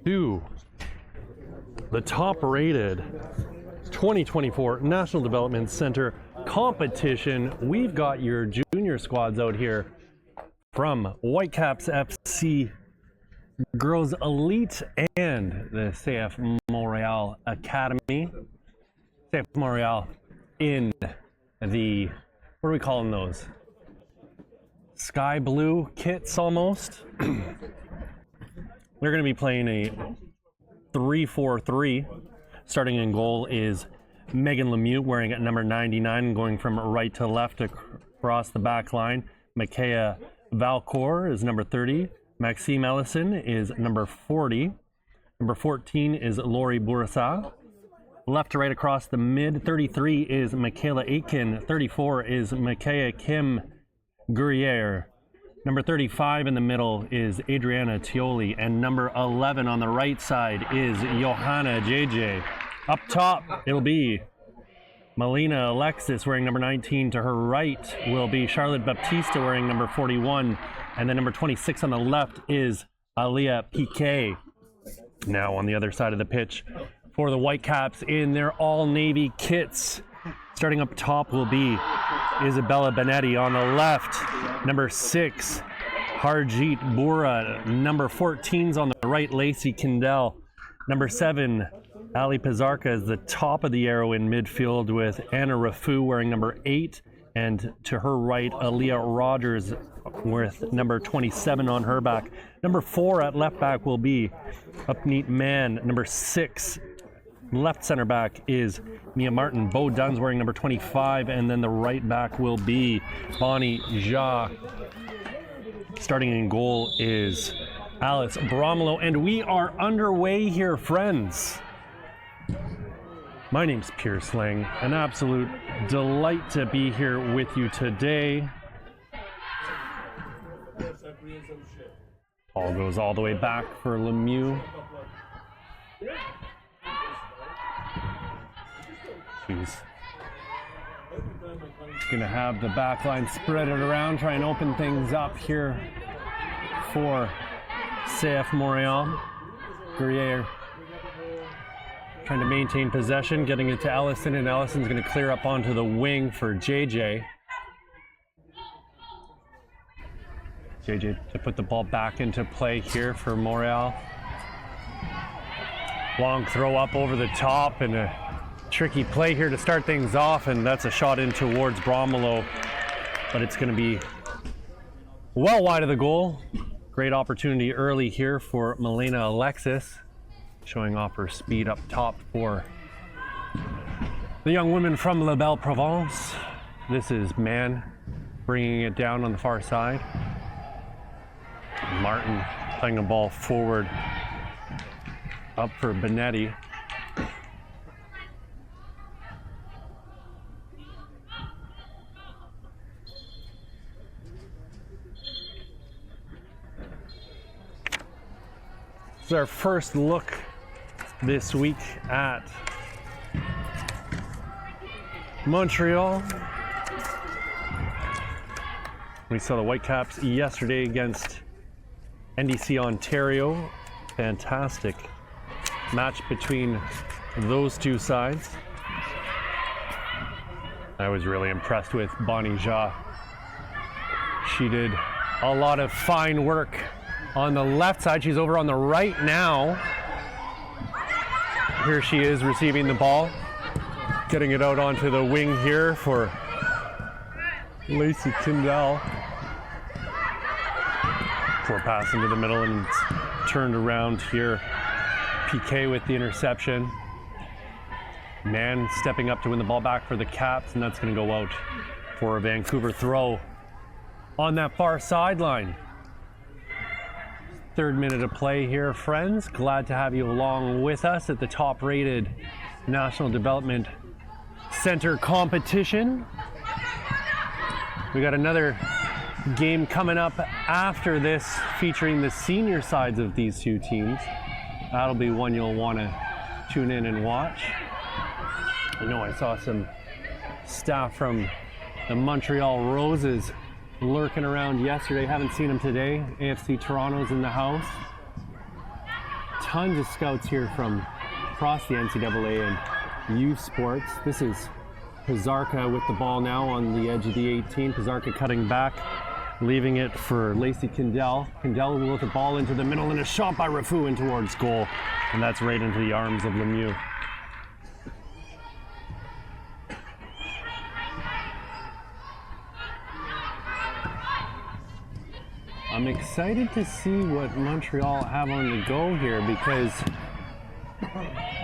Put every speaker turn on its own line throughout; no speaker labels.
To the top-rated 2024 National Development Center competition. We've got your junior squads out here from Whitecaps FC, Girls Elite, and the CF Montreal Academy. CF Montreal in the, what are we calling those? Sky blue kits almost. They're going to be playing a 3-4-3. Starting in goal is Megan Lemieux, wearing at number 99, going from right to left across the back line. Makaya Valcour is number 30. Maxime Ellison is number 40. Number 14 is Lori Bourassa. Left to right across the mid, 33 is Michaela Aitken. 34 is Makaya Kim Guerriere. Number 35 in the middle is Adriana Tioli, and number 11 on the right side is Johanna JJ. Up top, it'll be Melina Alexis wearing number 19. To her right will be Charlotte Baptista wearing number 41, and then number 26 on the left is Alia Piquet. Now on the other side of the pitch for the Whitecaps in their all-navy kits. Starting up top will be Isabella Benetti. On the left, number 6, Harjeet Bura. Number 14's on the right, Lacey Kindell. Number 7, Ali Pizarca is the top of the arrow in midfield with Anna Rafu wearing number 8. And to her right, Aaliyah Rogers with number 27 on her back. Number 4 at left back will be Upneat Man. Number 6 left center back is Mia Martin. Bo Dunn's wearing number 25, and then the right back will be Bonnie Ja. Starting in goal is Alice Bromelo, and we are underway here, friends. My name's Pierce Lang. An absolute delight to be here with you today. Ball goes all the way back for Lemieux. She's gonna have the back line spread it around, try and open things up here for CF Montreal. Guerriere trying to maintain possession, getting it to Ellison, and Ellison's gonna clear up onto the wing for JJ. JJ to put the ball back into play here for Montreal. Long throw up over the top, and a tricky play here to start things off, and that's a shot in towards Bromelo, but it's going to be well wide of the goal. Great opportunity early here for Melina Alexis, showing off her speed up top for the young women from La Belle Provence. This is Mann bringing it down on the far side. Martin playing the ball forward up for Benetti. This is our first look this week at Montreal. We saw the Whitecaps yesterday against NDC Ontario. Fantastic match between those two sides. I was really impressed with Bonnie Ja. She did a lot of fine work on the left side. She's over on the right now. Here she is receiving the ball, getting it out onto the wing here for Lacey Kindell. Poor pass into the middle, and it's turned around here. PK with the interception. Mann stepping up to win the ball back for the Caps, and that's going to go out for a Vancouver throw on that far sideline. Third minute of play here, friends. Glad to have you along with us at the top-rated National Development Center competition. We got another game coming up after this featuring the senior sides of these two teams. That'll be one you'll want to tune in and watch. I know I saw some staff from the Montreal Roses lurking around yesterday. Haven't seen him today. AFC Toronto's in the house. Tons of scouts here from across the NCAA and youth sports. This is Pizarka with the ball now on the edge of the 18. Pizarka cutting back, leaving it for Lacey Kindell. Kindell with the ball into the middle and a shot by Rafu in towards goal. And that's right into the arms of Lemieux. I'm excited to see what Montreal have on the go here because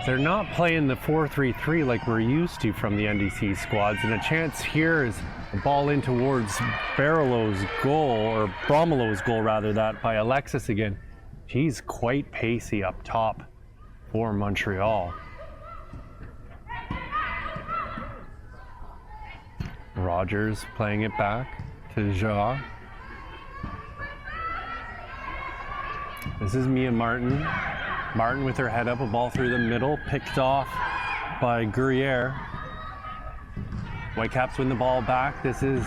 they're not playing the 4-3-3 like we're used to from the NDC squads, and a chance here is a ball in towards Bromelo's goal rather, that by Alexis again. He's quite pacey up top for Montreal. Rogers playing it back to Ja. This is Mia Martin. Martin with her head up, a ball through the middle, picked off by Gruyere. Whitecaps win the ball back. This is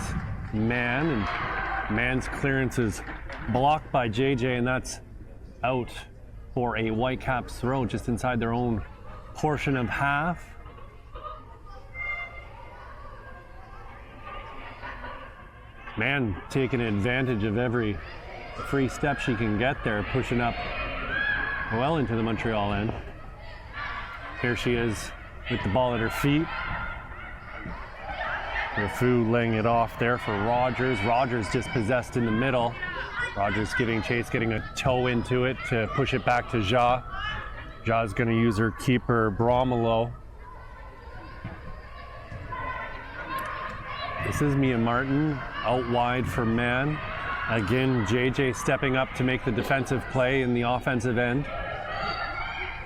Mann, and Mann's clearance is blocked by JJ, and that's out for a Whitecaps throw just inside their own portion of half. Mann taking advantage of every free step she can get there, pushing up well into the Montreal end. Here she is with the ball at her feet. Rafu laying it off there for Rogers. Rogers dispossessed in the middle. Rogers giving chase, getting a toe into it to push it back to Ja. Ja's going to use her keeper, Bromelo. This is Mia Martin out wide for Mann. Again, JJ stepping up to make the defensive play in the offensive end.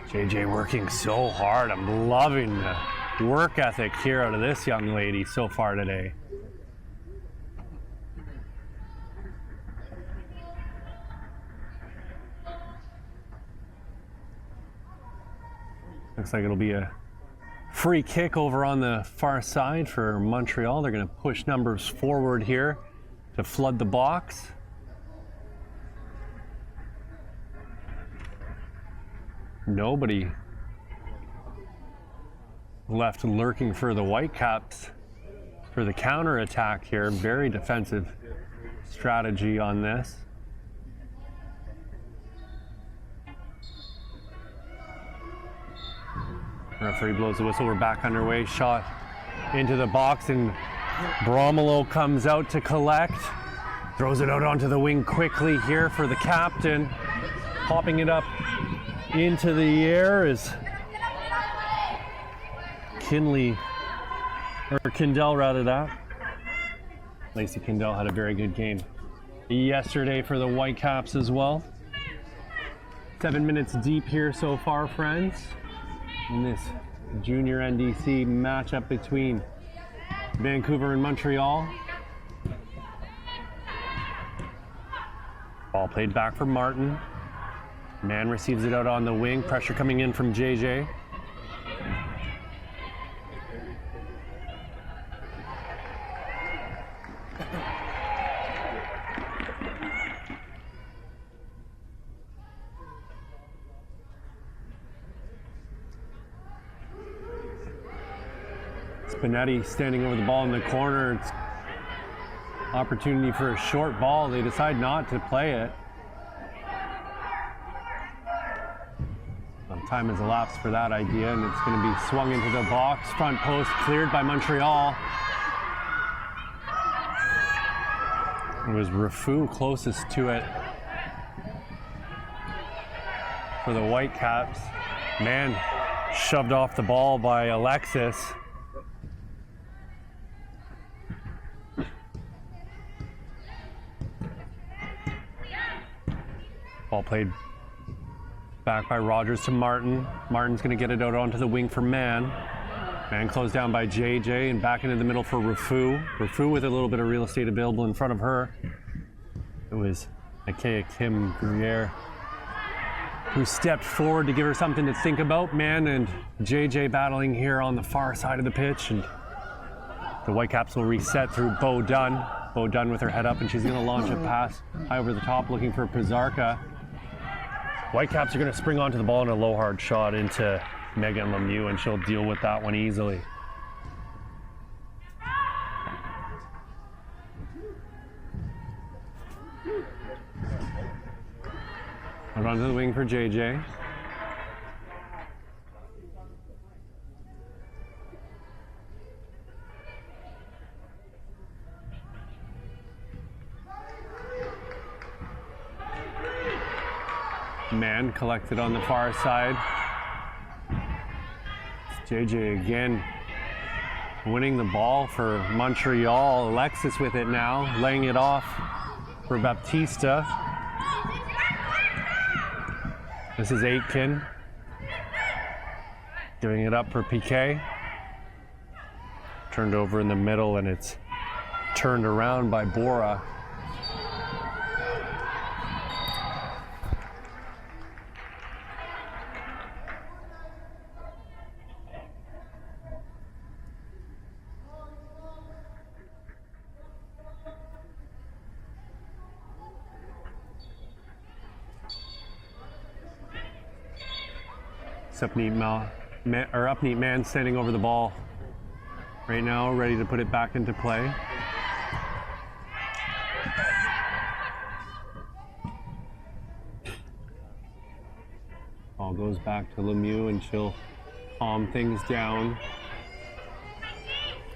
JJ working so hard. I'm loving the work ethic here out of this young lady so far today. Looks like it'll be a free kick over on the far side for Montreal. They're going to push numbers forward here to flood the box. Nobody left lurking for the Whitecaps for the counter attack here. Very defensive strategy on this. Referee blows the whistle. We're back underway. Shot into the box, and Bromelo comes out to collect. Throws it out onto the wing quickly here for the captain. Popping it up into the air is Kindell rather that. Lacey Kindell had a very good game yesterday for the Whitecaps as well. 7 minutes deep here so far, friends, in this junior NDC matchup between Vancouver and Montreal. Ball played back for Martin. Mann receives it out on the wing. Pressure coming in from JJ. Spinetti standing over the ball in the corner. It's opportunity for a short ball. They decide not to play it. Some time has elapsed for that idea, and it's going to be swung into the box. Front post cleared by Montreal. It was Rafu closest to it for the Whitecaps. Mann shoved off the ball by Alexis. Ball played back by Rogers to Martin. Martin's going to get it out onto the wing for Mann. Mann closed down by JJ and back into the middle for Rafu. Rafu with a little bit of real estate available in front of her. It was Akea Kim Gruyere who stepped forward to give her something to think about. Mann and JJ battling here on the far side of the pitch, and the Whitecaps will reset through Bo Dunn. Bo Dunn with her head up, and she's going to launch a pass high over the top, looking for Pizarka. Whitecaps are going to spring onto the ball in a low hard shot into Megan Lemieux, and she'll deal with that one easily. Out onto the wing for JJ. Man collected on the far side. It's JJ again winning the ball for Montreal. Alexis with it now, laying it off for Baptista. This is Aitken giving it up for PK. Turned over in the middle, and it's turned around by Bora. Upneat man standing over the ball right now, ready to put it back into play. Ball goes back to Lemieux, and she'll calm things down.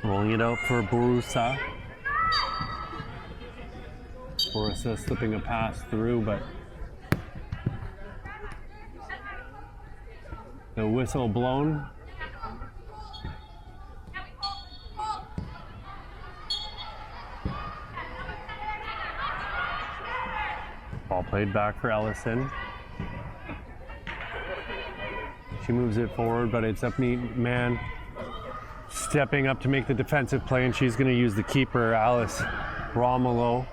Rolling it out for Borusa. Borusa slipping a pass through, but the whistle blown. Ball played back for Ellison. She moves it forward, but it's Upneat man stepping up to make the defensive play, and she's going to use the keeper, Alice Romulo.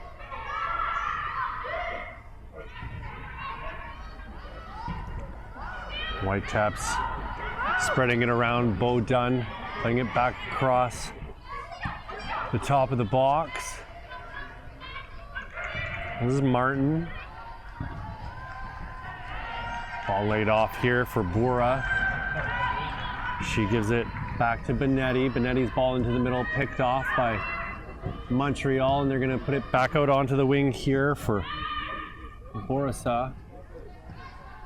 Whitecaps spreading it around. Bo Dunn playing it back across the top of the box. This is Martin. Ball laid off here for Bora. She gives it back to Benetti. Benetti's ball into the middle, picked off by Montreal, and they're going to put it back out onto the wing here for Borasa.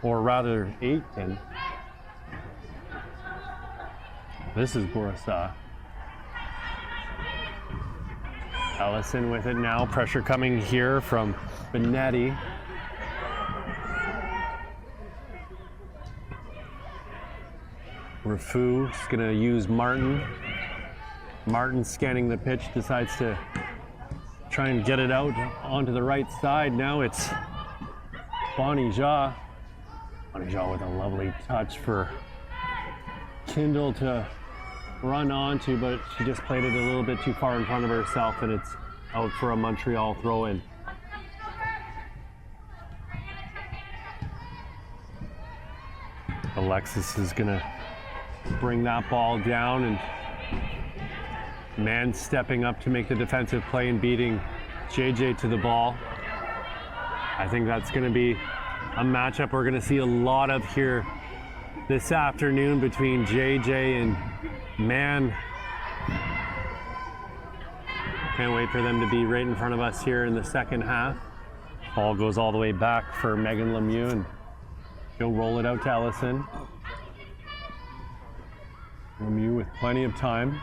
Or rather, Aitken. This is Borasa. Ellison with it now. Pressure coming here from Benetti. Rafu is going to use Martin. Martin scanning the pitch, decides to try and get it out onto the right side. Now it's Bonnie Jaw. Bonnie Jaw with a lovely touch for Kindle to run onto, but she just played it a little bit too far in front of herself, and it's out for a Montreal throw-in. Alexis is gonna bring that ball down, and man stepping up to make the defensive play and beating JJ to the ball. I think that's gonna be a matchup we're gonna see a lot of here this afternoon between JJ and Man. Can't wait for them to be right in front of us here in the second half. Ball goes all the way back for Megan Lemieux, and she'll roll it out to Ellison. Lemieux with plenty of time.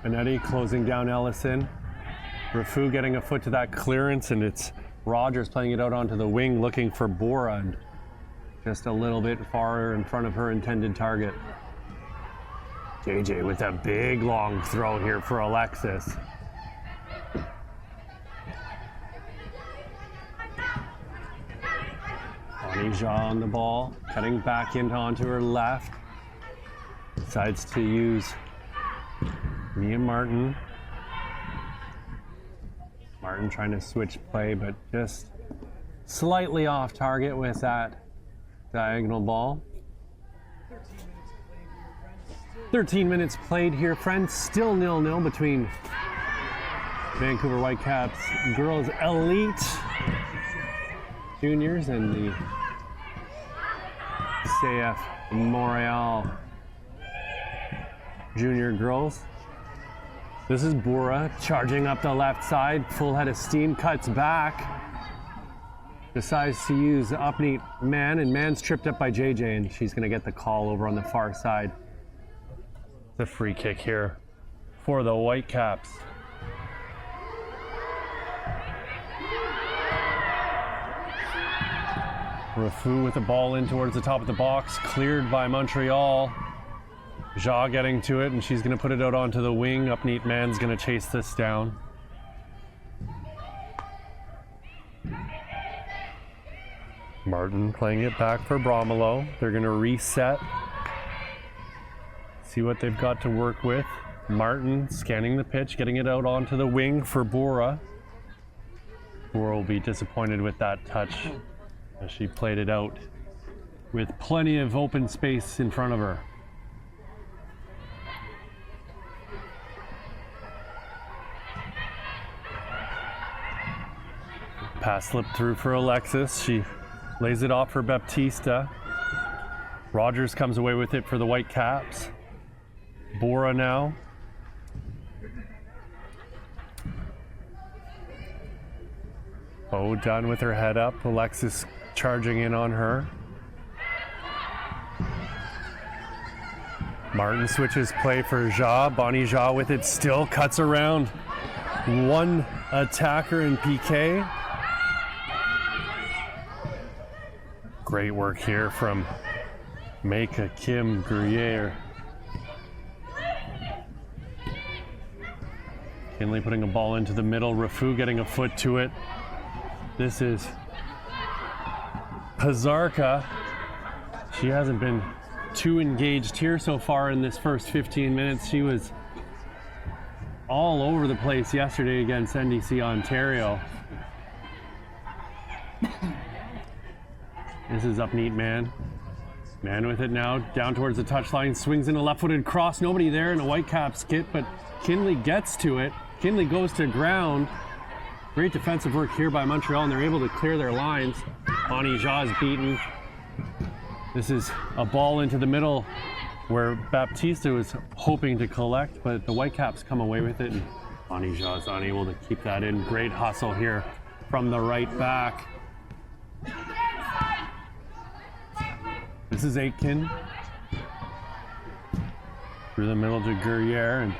Benetti closing down Ellison. Rafu getting a foot to that clearance, and it's Rogers playing it out onto the wing, looking for Bora, and just a little bit far in front of her intended target. JJ with a big long throw here for Alexis. Bonnie on the ball, cutting back into onto her left. Decides to use Mia Martin. Martin trying to switch play, but just slightly off target with that diagonal ball. 13 minutes played here, friends. Still 0-0 between Vancouver Whitecaps girls elite juniors and the CF Montreal junior girls. This is Bura charging up the left side, full head of steam, cuts back. Decides to use up-neat Man, and Man's tripped up by JJ, and she's going to get the call over on the far side. The free kick here for the Whitecaps. Rafu with the ball in towards the top of the box, cleared by Montreal. Ja getting to it, and she's going to put it out onto the wing. Up-neat Man's going to chase this down. Martin playing it back for Bromelo. They're going to reset. See what they've got to work with. Martin scanning the pitch, getting it out onto the wing for Bora. Bora will be disappointed with that touch as she played it out with plenty of open space in front of her. Pass slipped through for Alexis. She lays it off for Baptista. Rogers comes away with it for the Whitecaps. Bora now. Oh, done with her head up. Alexis charging in on her. Martin switches play for Ja. Bonnie Ja with it still, cuts around one attacker in PK. Great work here from Meka Kim Gruyere. Kinley putting a ball into the middle. Rafu getting a foot to it. This is Pazarka. She hasn't been too engaged here so far in this first 15 minutes. She was all over the place yesterday against NDC Ontario. This is up-neat Man. Man with it now, down towards the touchline, swings in a left-footed cross. Nobody there in a Whitecaps kit, but Kinley gets to it. Kinley goes to ground. Great defensive work here by Montreal, and they're able to clear their lines. Bonnie Ja is beaten. This is a ball into the middle where Baptista was hoping to collect, but the Whitecaps come away with it, and Bonnie Ja is unable to keep that in. Great hustle here from the right back. This is Aitken. Through the middle to Guerriere, and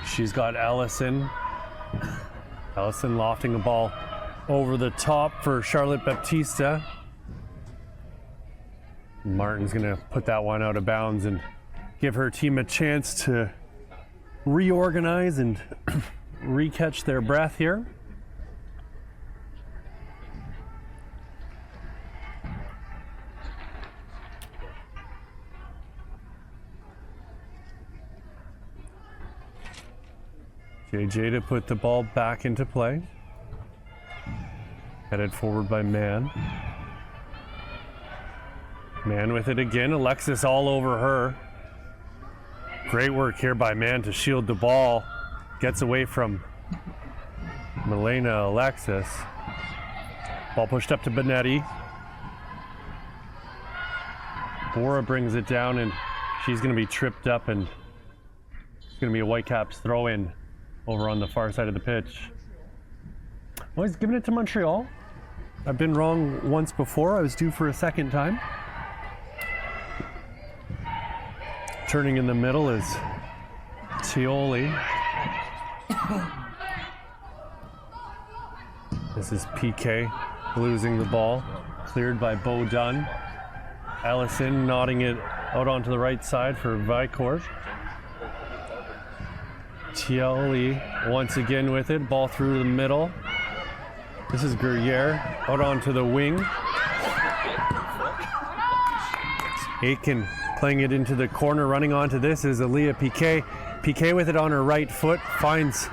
she's got Ellison. Ellison lofting the ball over the top for Charlotte Baptista. Martin's gonna put that one out of bounds and give her team a chance to reorganize and re-catch their breath here. JJ to put the ball back into play. Headed forward by Man. Man with it again. Alexis all over her. Great work here by Man to shield the ball. Gets away from Milena Alexis. Ball pushed up to Benetti. Bora brings it down, and she's going to be tripped up, and it's going to be a Whitecaps throw-in over on the far side of the pitch. Well, he's giving it to Montreal. I've been wrong once before. I was due for a second time. Turning in the middle is Tioli. This is PK losing the ball. Cleared by Bo Dunn. Ellison nodding it out onto the right side for Vicourt. Tioli once again with it. Ball through the middle. This is Guerriere out onto the wing. Aitken playing it into the corner. Running onto this is Aaliyah Piquet. Piquet with it on her right foot. Finds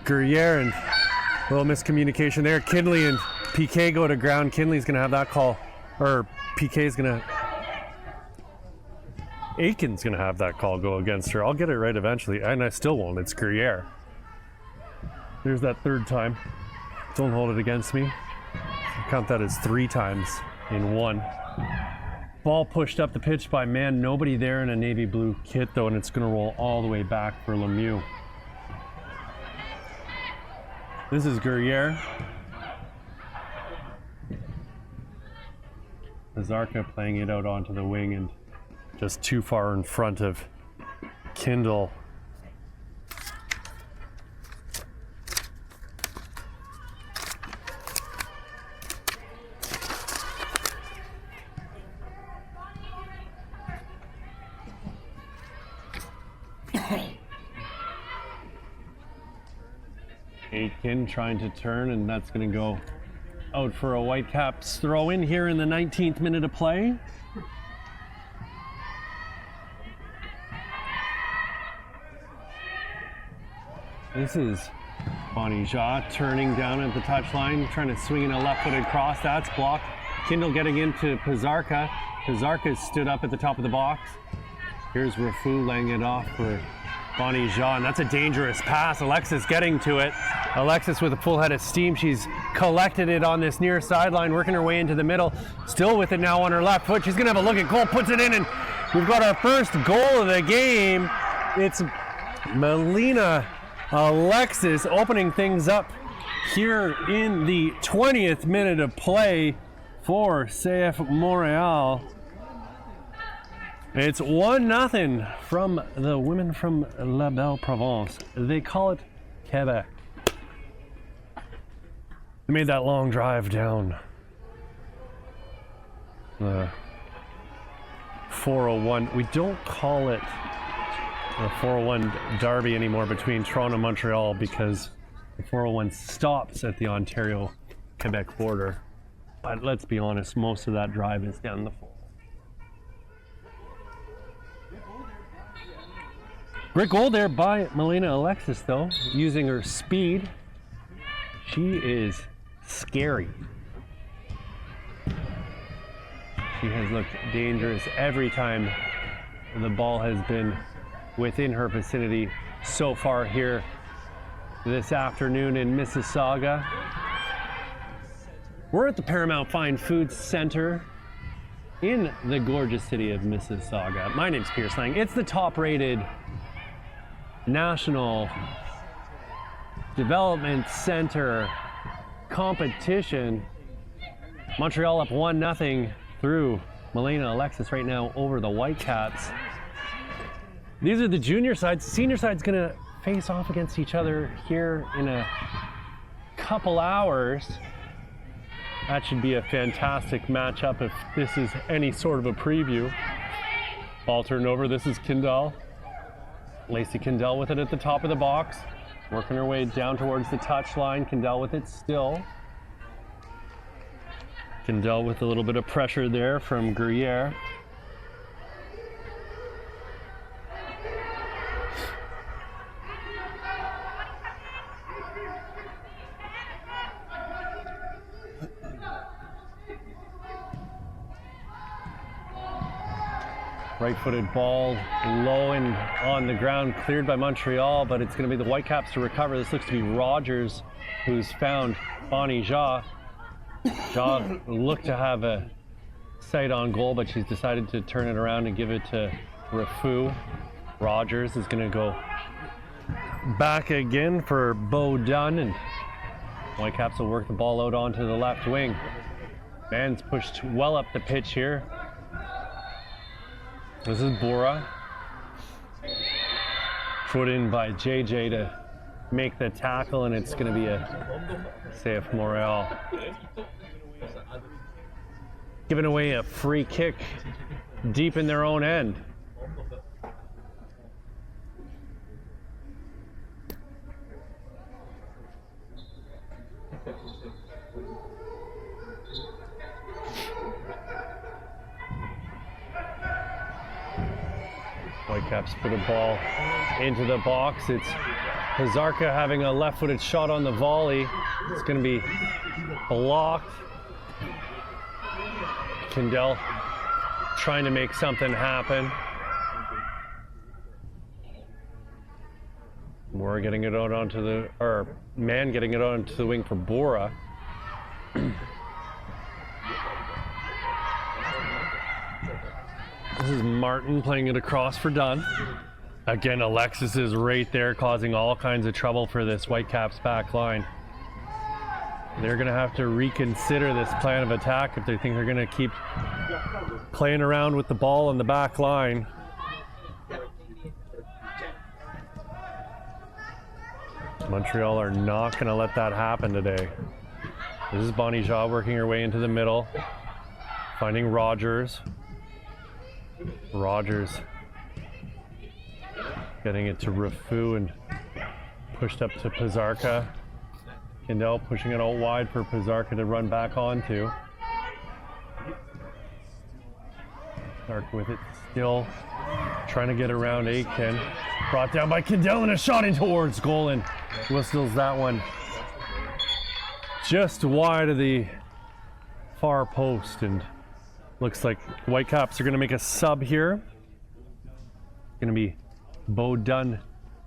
Guerriere, and a little miscommunication there. Kinley and Piquet go to ground. Kinley's going to have that call. Or Piquet's going to... Aitken's going to have that call go against her. I'll get it right eventually, and I still won't. It's Guerriere. There's that third time. Don't hold it against me. Count that as 3 times in one. Ball pushed up the pitch by man. Nobody there in a navy blue kit though, and it's going to roll all the way back for Lemieux. This is Guerriere. Zarka playing it out onto the wing and just too far in front of Kindle. Aitken trying to turn, and that's going to go out for a Whitecaps throw in here in the 19th minute of play. This is Bonnie Jaw turning down at the touchline, trying to swing in a left-footed cross. That's blocked. Kindle getting into Pizarka. Pizarka stood up at the top of the box. Here's Rafu laying it off for Bonnie Jaw, and that's a dangerous pass. Alexis getting to it. Alexis with a full head of steam. She's collected it on this near sideline, working her way into the middle. Still with it now on her left foot. She's gonna have a look at goal, puts it in, and we've got our first goal of the game. It's Melina Alexis opening things up here in the 20th minute of play for CF Montreal. It's 1-0 from the women from La Belle Provence. They call it Quebec. They made that long drive down the 401. We don't call it the 401 derby anymore between Toronto and Montreal because the 401 stops at the Ontario-Quebec border. But let's be honest, most of that drive is down the 401. Great goal there by Melina Alexis though, using her speed. She is scary. She has looked dangerous every time the ball has been within her vicinity so far here this afternoon in Mississauga. We're at the Paramount Fine Foods Center in the gorgeous city of Mississauga. My name's Pierce Lang. It's the top-rated National Development Center competition. Montreal up 1-0 through Melina Alexis right now over the Whitecaps. These are the junior sides. The senior side's gonna face off against each other here in a couple hours. That should be a fantastic matchup if this is any sort of a preview. Ball turned over. This is Kindell. Lacey Kindell with it at the top of the box. Working her way down towards the touchline. Kindell with it still. Kindell with a little bit of pressure there from Guerriere. Right-footed ball, low and on the ground, cleared by Montreal, but it's going to be the Whitecaps to recover. This looks to be Rogers, who's found Bonnie Jaw. Jaw looked to have a sight on goal, but she's decided to turn it around and give it to Rafu. Rogers is going to go back again for Bo Dunn, and Whitecaps will work the ball out onto the left wing. Man's pushed well up the pitch here. This is Bora. Put in by JJ to make the tackle, and it's going to be a CF Montreal. Giving away a free kick deep in their own end. Whitecaps put a ball into the box. It's Pizarka having a left-footed shot on the volley. It's going to be blocked. Kindell trying to make something happen. Bora getting it out onto the, or Man getting it onto the wing for Bora. This is Martin playing it across for Dunn. Again, Alexis is right there causing all kinds of trouble for this Whitecaps back line. They're going to have to reconsider this plan of attack if they think they're going to keep playing around with the ball on the back line. Montreal are not going to let that happen today. This is Bonnie Shaw working her way into the middle, finding Rogers. Rogers getting it to Rafu and pushed up to Pizarka. Kendall pushing it out wide for Pizarka to run back onto. Stark with it still, trying to get around Aitken. Brought down by Kendall and a shot in towards goal, and whistles that one just wide of the far post. And looks like Whitecaps are going to make a sub here. Going to be Bo Dunn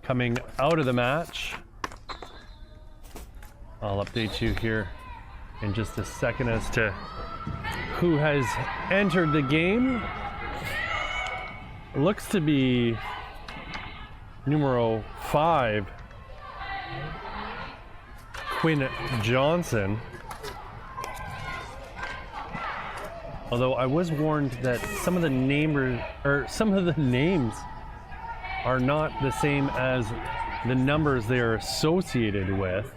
coming out of the match. I'll update you here in just a second as to who has entered the game. It looks to be numero 5, Quinn Johnson. Although I was warned that some of the names are not the same as the numbers they are associated with.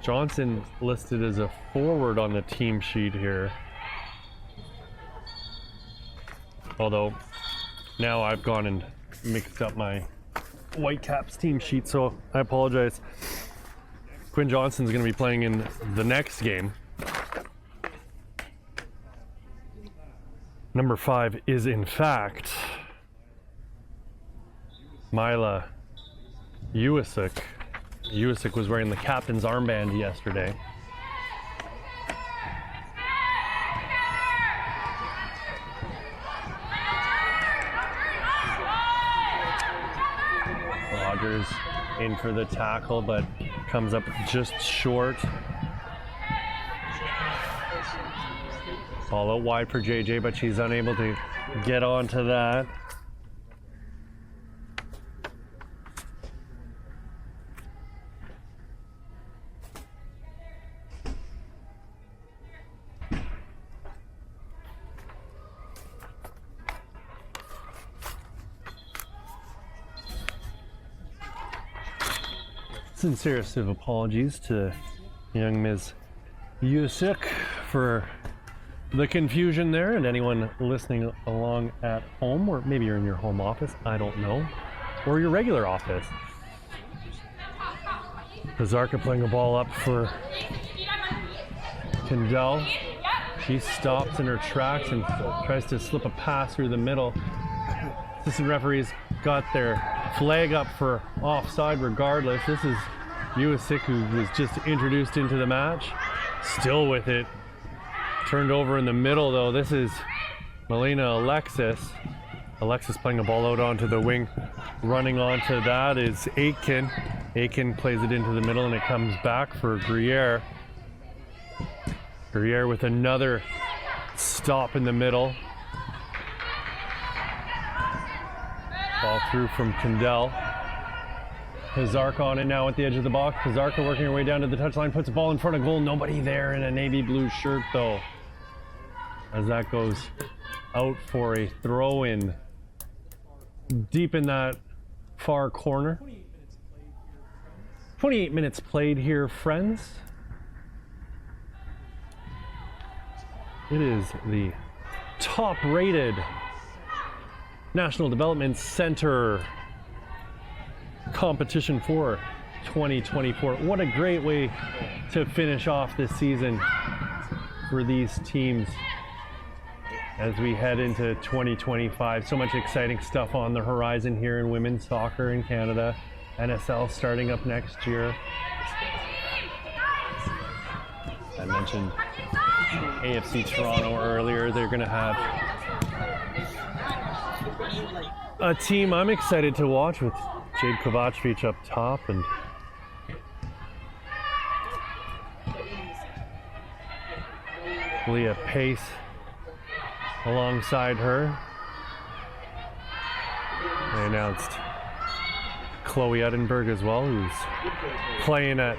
Johnson listed as a forward on the team sheet here. Although now I've gone and mixed up my Whitecaps team sheet, so I apologize. Quinn Johnson's going to be playing in the next game. Number 5 is in fact Mila Uisic. Uisic was wearing the captain's armband yesterday. Rogers in for the tackle, but comes up just short. Ball out wide for JJ, but she's unable to get onto that. Sincerest of apologies to young Ms. Uisic for the confusion there, and anyone listening along at home, or maybe you're in your home office, I don't know, or your regular office. Pizarka playing a ball up for Kendall. She stops in her tracks and tries to slip a pass through the middle. Assistant referees got their flag up for offside regardless. This is Uisic, who was just introduced into the match. Still with it. Turned over in the middle though. This is Melina Alexis. Alexis playing a ball out onto the wing. Running onto that is Aitken. Aitken plays it into the middle and it comes back for Gruyere. Gruyere with another stop in the middle. Ball through from Kendall. Pizarka on it now at the edge of the box. Pizarka working her way down to the touchline, puts the ball in front of goal. Nobody there in a navy blue shirt though, as that goes out for a throw-in deep in that far corner. 28 minutes played here, friends. It is the top-rated National Development Center competition for 2024. What a great way to finish off this season for these teams as we head into 2025. So much exciting stuff on the horizon here in women's soccer in Canada. NSL starting up next year. I mentioned AFC Toronto earlier. They're going to have a team I'm excited to watch with Jade Kovacevic up top and Leah Pace alongside her. They announced Chloe Edinburgh as well, who's playing at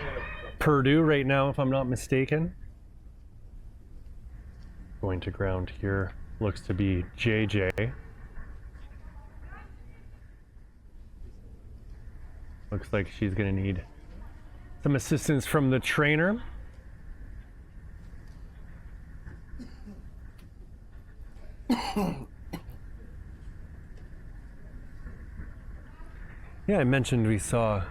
Purdue right now, if I'm not mistaken. Going to ground here looks to be JJ. Looks like she's going to need some assistance from the trainer. Yeah, I mentioned we saw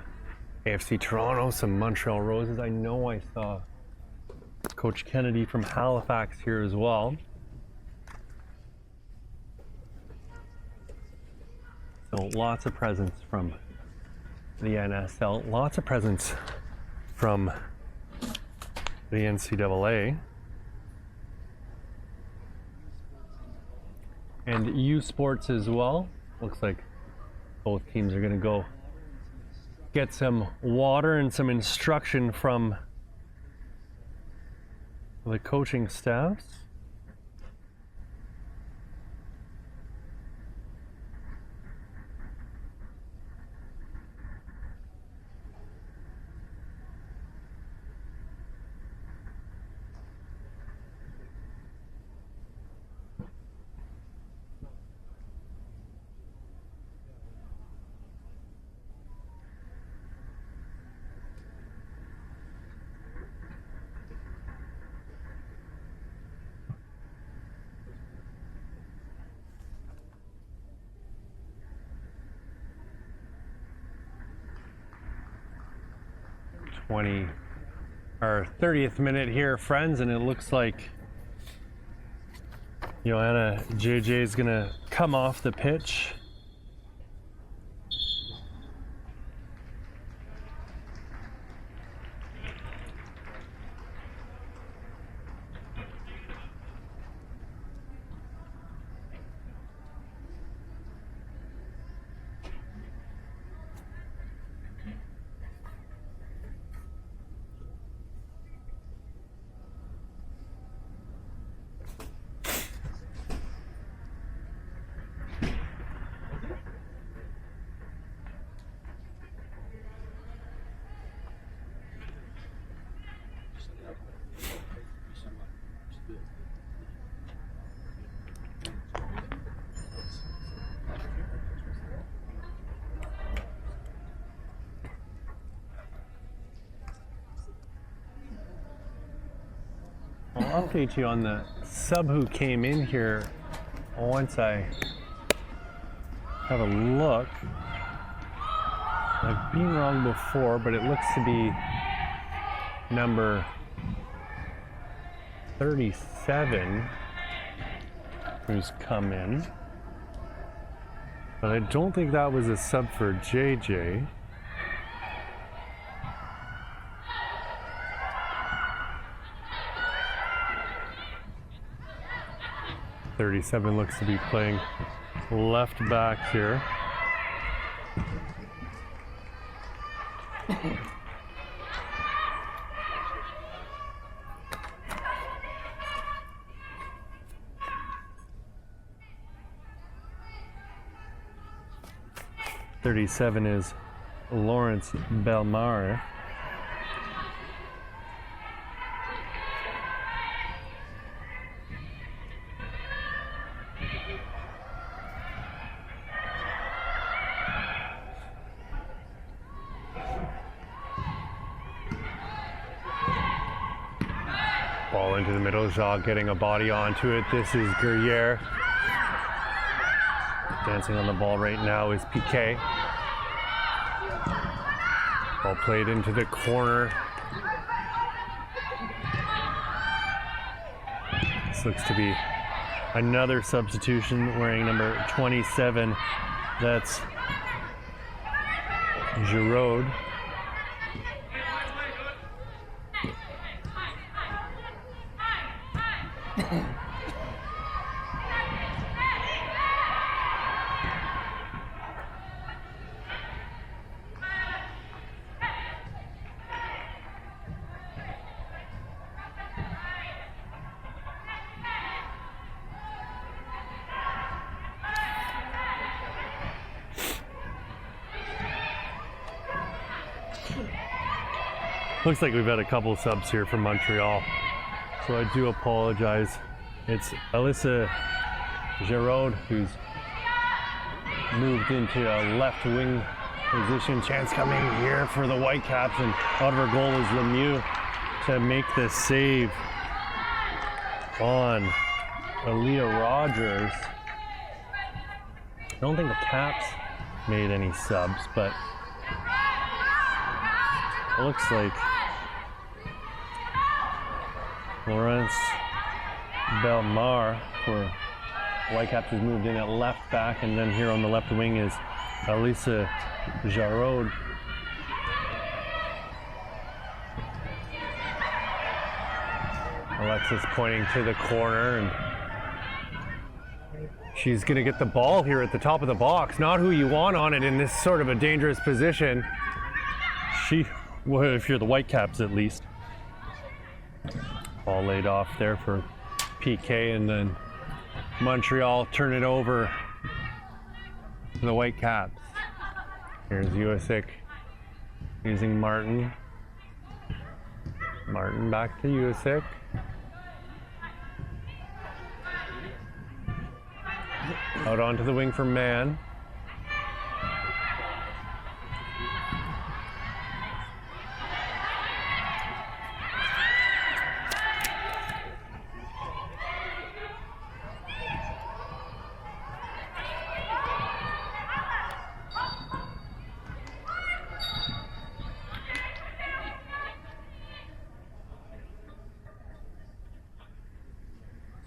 AFC Toronto, some Montreal Roses. I know I saw Coach Kennedy from Halifax here as well. So lots of presence from the NSL, lots of presence from the NCAA. And U Sports as well. Looks like both teams are going to go get some water and some instruction from the coaching staffs. Our 30th minute here, friends, and it looks like Joanna JJ is gonna come off the pitch. I'll update you on the sub who came in here once I have a look. I've been wrong before, but it looks to be number 37 who's come in. But I don't think that was a sub for JJ. .37 looks to be playing left back here. .37 is Lawrence Belmar. Ball into the middle, Jacques getting a body onto it. This is Guerriere. Dancing on the ball right now is Piquet. Ball played into the corner. This looks to be another substitution wearing number 27. That's Giraud. Looks like we've had a couple subs here from Montreal, so I do apologize. It's Alyssa Giraud who's moved into a left wing position. Chance coming here for the Whitecaps, and out of her goal is Lemieux to make the save on Aaliyah Rogers. I don't think the Caps made any subs, but it looks like Laurence Belmar for Whitecaps has moved in at left back, and then here on the left wing is Alyssa Giraud. Alexis pointing to the corner, and she's going to get the ball here at the top of the box. Not who you want on it in this sort of a dangerous position. Well, if you're the Whitecaps at least. Ball laid off there for PK, and then Montreal turn it over to the Whitecaps. Here's Usyk using Martin. Martin back to Usyk. Out onto the wing for Mann.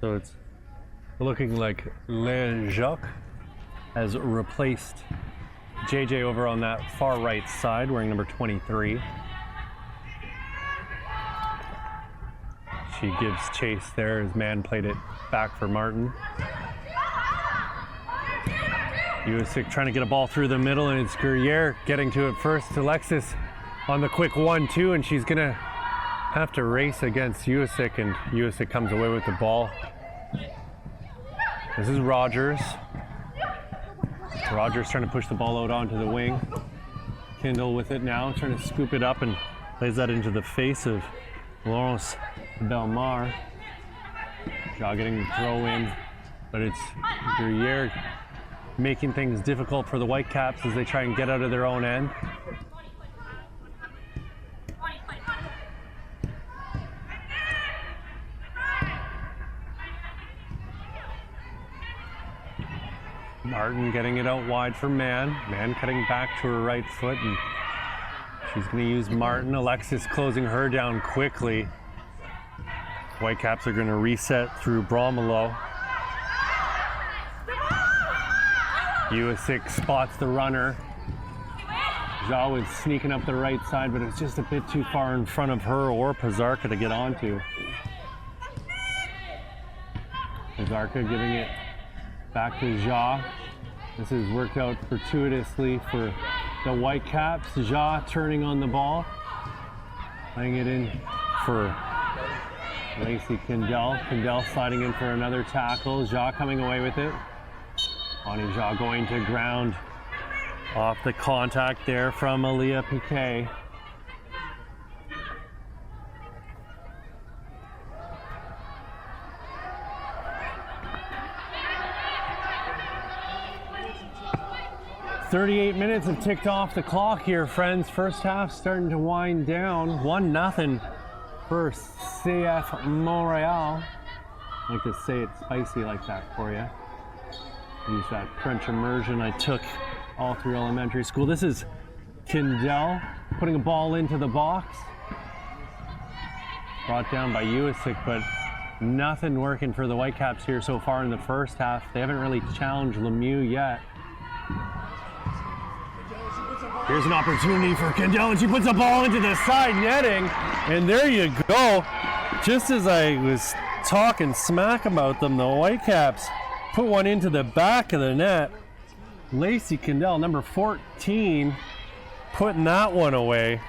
So it's looking like Len Jacques has replaced JJ over on that far right side, wearing number 23. She gives chase there as Mann played it back for Martin. Usyk trying to get a ball through the middle, and it's Guerriere getting to it first. Alexis on the quick 1-2, and she's gonna have to race against Usyk, and Usyk comes away with the ball. This is Rogers. Rogers trying to push the ball out onto the wing. Kindle with it now, trying to scoop it up and plays that into the face of Laurence Belmar. Shaw getting the throw in, but it's Guerriere making things difficult for the Whitecaps as they try and get out of their own end. Martin getting it out wide for Mann. Mann cutting back to her right foot, and she's going to use Martin. Alexis closing her down quickly. Whitecaps are going to reset through Bromelo. Usyk spots the runner. Zha was sneaking up the right side, but it's just a bit too far in front of her or Pizarka to get onto. Pizarka giving it back to Zha. This has worked out fortuitously for the Whitecaps. Zha turning on the ball. Playing it in for Lacey Kindell. Kindell sliding in for another tackle. Zha coming away with it. Bonnie Zha going to ground off the contact there from Aaliyah Piquet. "38 minutes have ticked off the clock here, friends. First half starting to wind down. 1-0 for CF Montreal. I like to say it spicy like that for you. Use that French immersion I took all through elementary school. This is Kindell putting a ball into the box. Brought down by Usyk, but nothing working for the Whitecaps here so far in the first half. They haven't really challenged Lemieux yet. Here's an opportunity for Kindell, and she puts a ball into the side netting, and there you go. Just as I was talking smack about them. The Whitecaps put one into the back of the net. Lacey Kendall, number 14, putting that one away.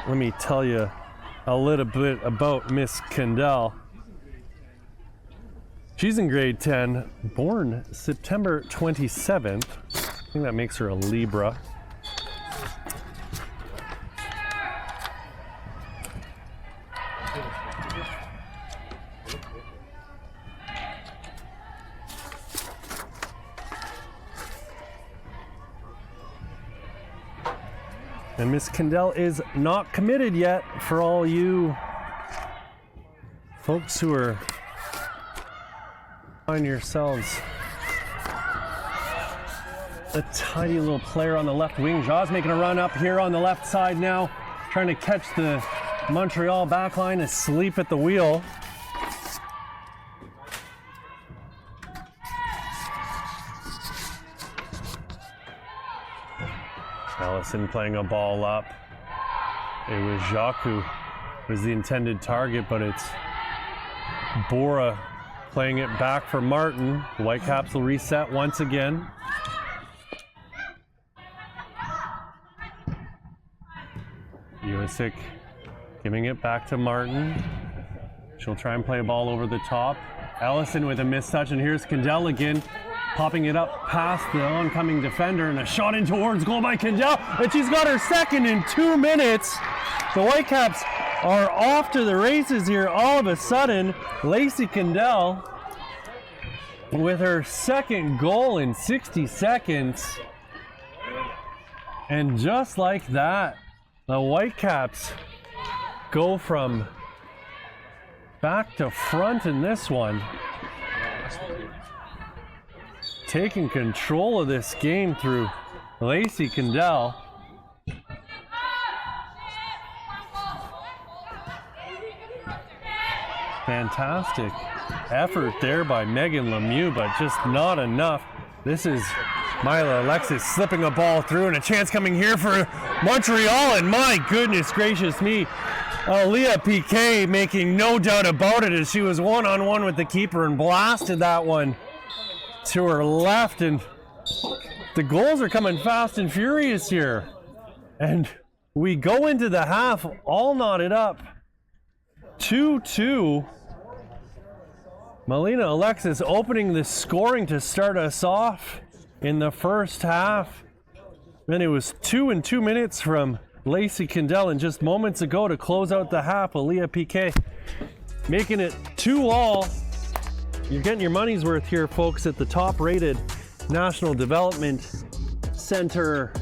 Let me tell you a little bit about Miss Kendall. She's in grade 10, born September 27th. I think that makes her a Libra. And Miss Kendall is not committed yet, for all you folks who are find yourselves a tiny little player on the left wing. Jaws making a run up here on the left side now, trying to catch the Montreal backline asleep at the wheel. Allison playing a ball up. It was Jacques who was the intended target, but it's Bora playing it back for Martin. The Whitecaps will reset once again. Usick giving it back to Martin. She'll try and play a ball over the top. Allison with a missed touch, and here's Kendall again, popping it up past the oncoming defender, and a shot in towards goal by Kendall, and she's got her second in 2 minutes. The Whitecaps are off to the races here all of a sudden. Lacey Kendall with her second goal in 60 seconds. And just like that, the Whitecaps go from back to front in this one. Taking control of this game through Lacey Kendall. Fantastic effort there by Megan Lemieux, but just not enough. This is Mila Alexis slipping a ball through, and a chance coming here for Montreal, and my goodness gracious me, Leah Piquet making no doubt about it as she was one-on-one with the keeper and blasted that one to her left. And the goals are coming fast and furious here, and we go into the half all knotted up 2-2. Melina Alexis opening the scoring to start us off in the first half. Then it was 2 in 2 minutes from Lacey Kendall, and just moments ago to close out the half, Leah Piquet making it 2-2. You're getting your money's worth here, folks, at the top-rated National Development Center.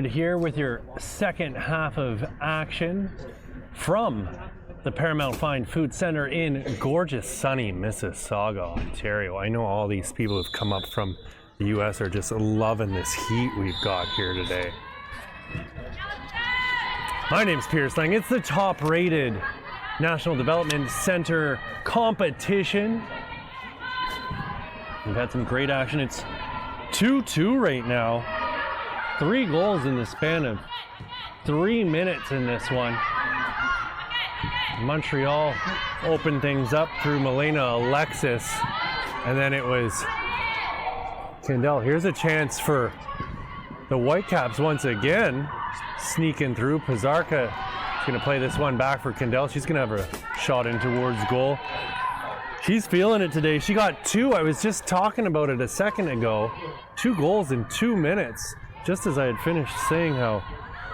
Here with your second half of action from the Paramount Fine Food Center in gorgeous sunny Mississauga, Ontario. I know all these people who've come up from the US are just loving this heat we've got here today. My name's Pierce Lang. It's the top rated National Development Center competition. We've had some great action. It's 2-2 right now. 3 goals in the span of 3 minutes in this one. Montreal opened things up through Milena Alexis, and then it was Kendall. Here's a chance for the Whitecaps once again, sneaking through. Pizarka is going to play this one back for Kendall. She's going to have a shot in towards goal. She's feeling it today. She got 2. I was just talking about it a second ago. 2 goals in 2 minutes. Just as I had finished saying how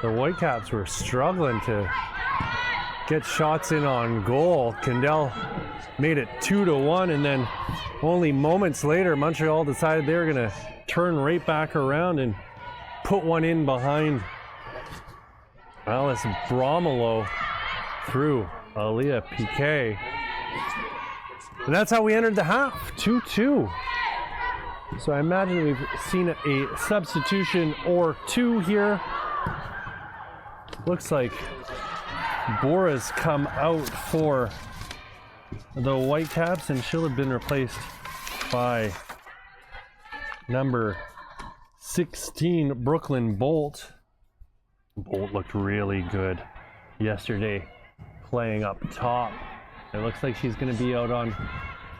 the Whitecaps were struggling to get shots in on goal, Kendall made it 2-1, and then only moments later, Montreal decided they were going to turn right back around and put one in behind Alice Bromelo through Aaliyah Piquet. And that's how we entered the half, 2-2. So I imagine we've seen a substitution or 2 here. Looks like Bora's come out for the Whitecaps, and she'll have been replaced by number 16, Brooklyn Bolt. Bolt looked really good yesterday playing up top. It looks like she's going to be out on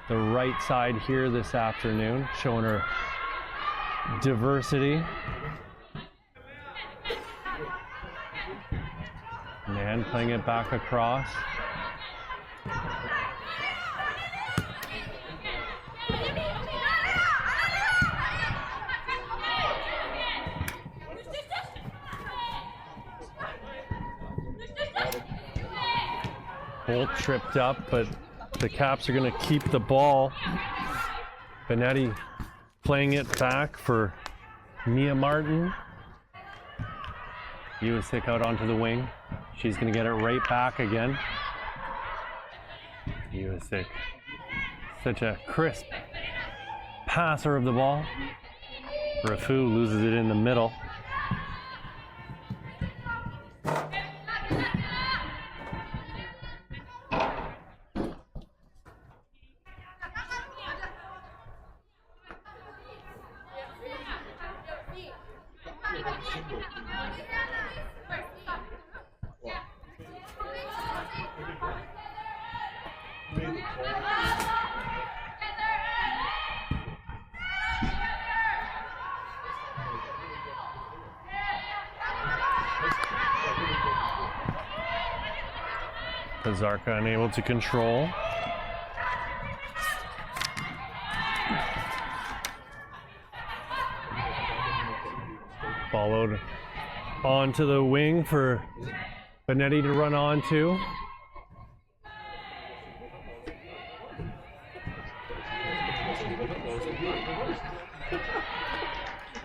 the right side here this afternoon, showing her diversity. Man playing it back across. Bolt tripped up, but the Caps are going to keep the ball. Benetti playing it back for Mia Martin. Usick out onto the wing. She's going to get it right back again. Usick, such a crisp passer of the ball. Rafu loses it in the middle. Pizarka unable to control. Followed onto the wing for Benetti to run onto.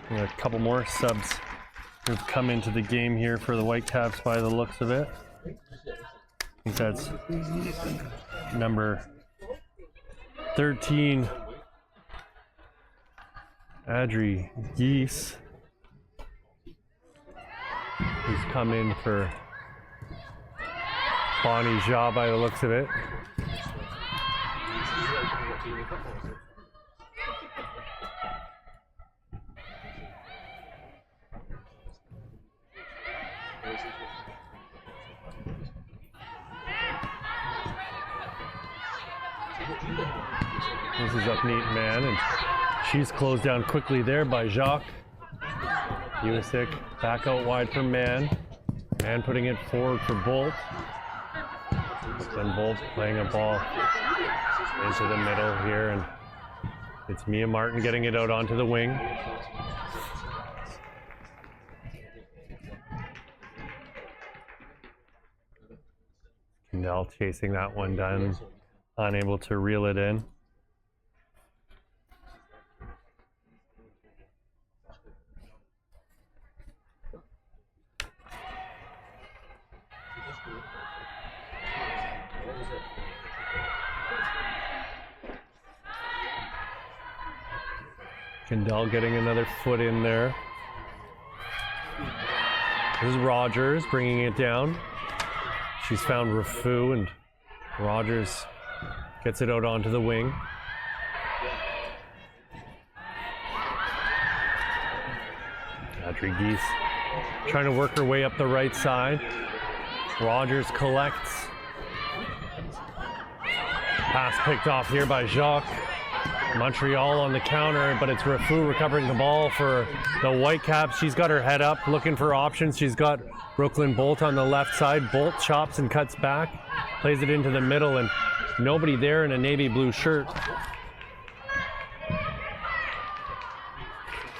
And a couple more subs have come into the game here for the Whitecaps by the looks of it. I think that's number 13, Adri Geese, who's come in for Bonnie Jha by the looks of it. This is up neat, man, and she's closed down quickly there by Jacques. Usick back out wide for Man. Man putting it forward for Bolt. Then Bolt playing a ball into the middle here, and it's Mia Martin getting it out onto the wing. Nell chasing that one down, unable to reel it in. Kendall getting another foot in there. This is Rogers bringing it down. She's found Rafu, and Rogers gets it out onto the wing. Rodriguez trying to work her way up the right side. Rogers collects. Pass picked off here by Jacques. Montreal on the counter, but it's Rafu recovering the ball for the Whitecaps. She's got her head up looking for options. She's got Brooklyn Bolt on the left side. Bolt chops and cuts back, plays it into the middle, and nobody there in a navy blue shirt.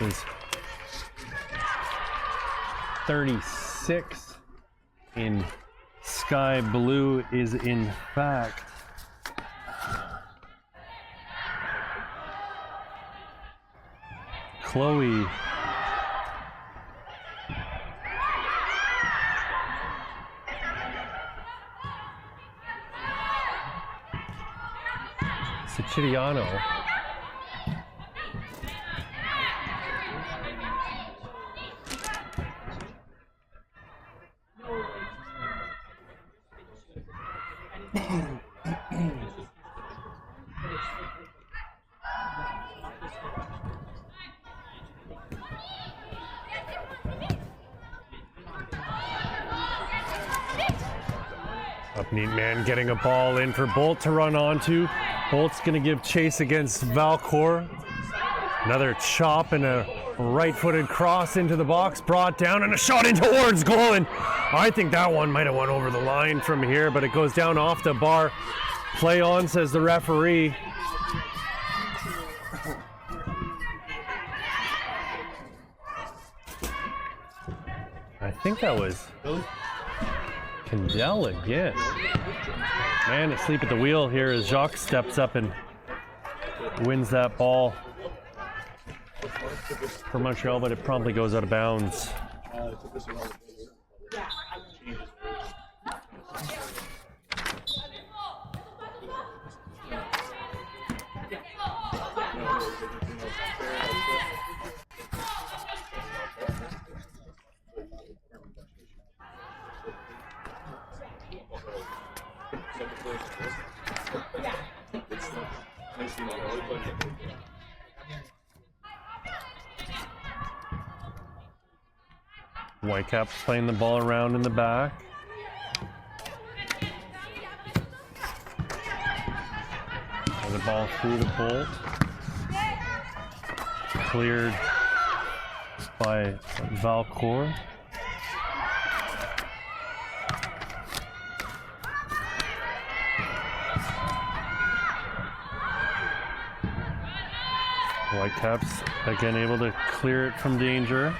Is 36 in sky blue is in fact Chloe Siciliano. Neat man getting a ball in for Bolt to run onto. Bolt's going to give chase against Valcour. Another chop and a right-footed cross into the box, brought down, and a shot in towards goal. And I think that one might have went over the line from here, but it goes down off the bar. Play on, says the referee. I think that was Kendall again. Man asleep at the wheel here as Jacques steps up and wins that ball for Montreal, but it promptly goes out of bounds. Whitecaps playing the ball around in the back. And the ball through the Bolt. Cleared by Valcour. Whitecaps again able to clear it from danger.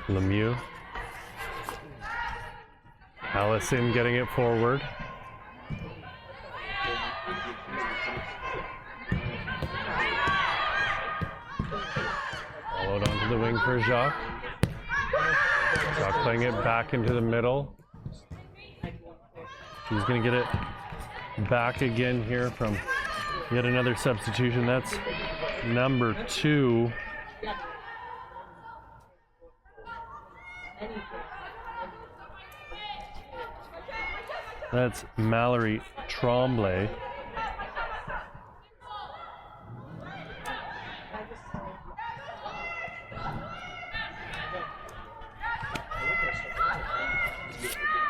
Lemieux. Allison getting it forward. Followed onto the wing for Jacques. Jacques playing it back into the middle. He's going to get it back again here from yet another substitution. That's number 2. That's Mallory Tremblay.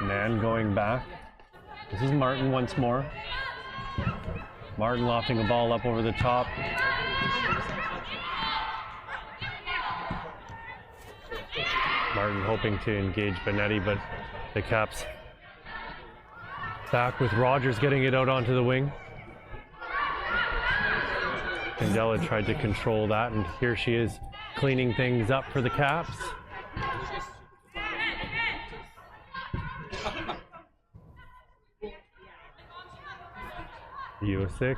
Nan going back. This is Martin once more. Martin lofting a ball up over the top. Martin hoping to engage Benetti, but the Caps back with Rogers getting it out onto the wing. Candela tried to control that, and here she is cleaning things up for the Caps. Usyk.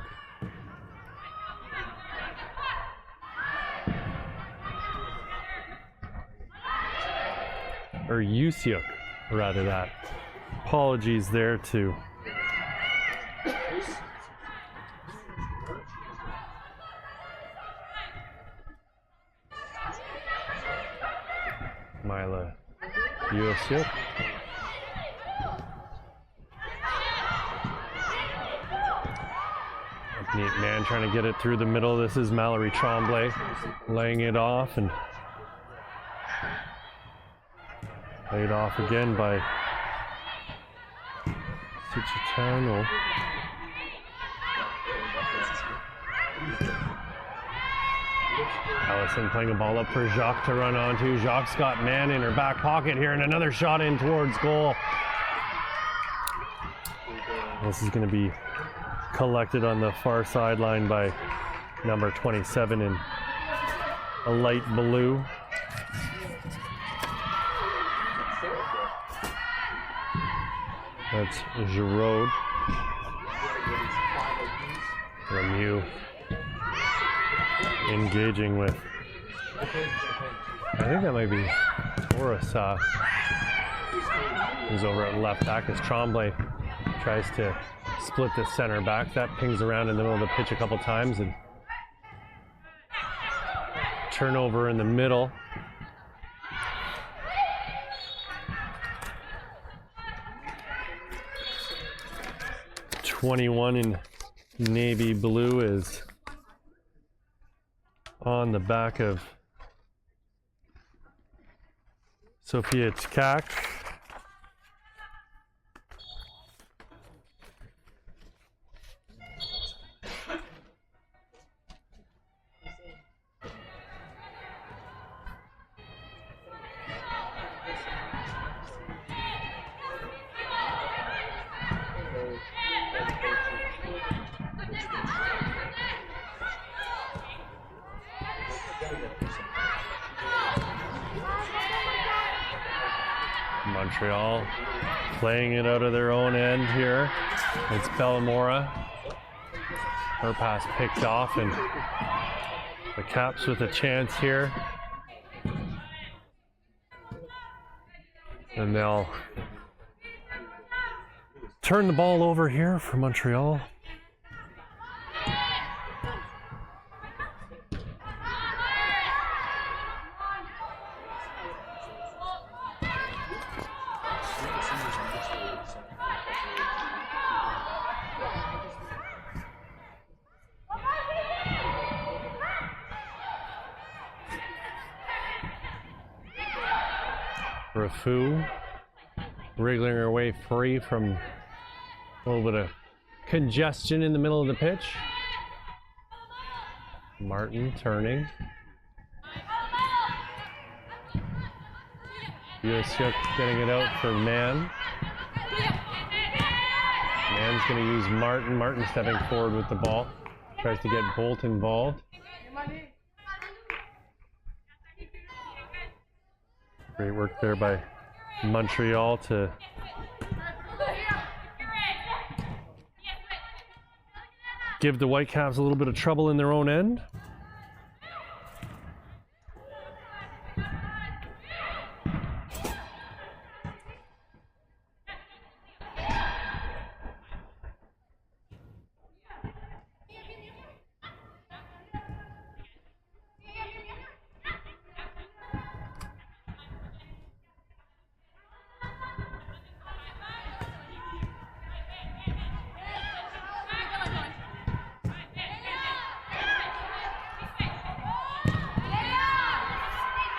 Or Usyk, rather that. Apologies there to Myla Yosip. Neat man trying to get it through the middle. This is Mallory Tremblay laying it off and laid off again by Suchitano. Allison playing a ball up for Jacques to run onto. Jacques got man in her back pocket here and another shot in towards goal. This is going to be collected on the far sideline by number 27 in a light blue. That's Giroud. Lemieux engaging with, I think that might be Taurus, who's over at left back as Tremblay tries to split the center back. That pings around in the middle of the pitch a couple times and turnover in the middle. #21 in navy blue is on the back of Sophia Tkak. Montreal playing it out of their own end here. It's Bellamora. Her pass picked off and the Caps with a chance here. And they'll turn the ball over here for Montreal. Rafu wriggling her way free from a little bit of congestion in the middle of the pitch. Martin turning. Yusyuk getting it out for Mann. Mann's going to use Martin. Martin stepping forward with the ball. Tries to get Bolt involved. Great work there by Montreal to give the Whitecaps a little bit of trouble in their own end.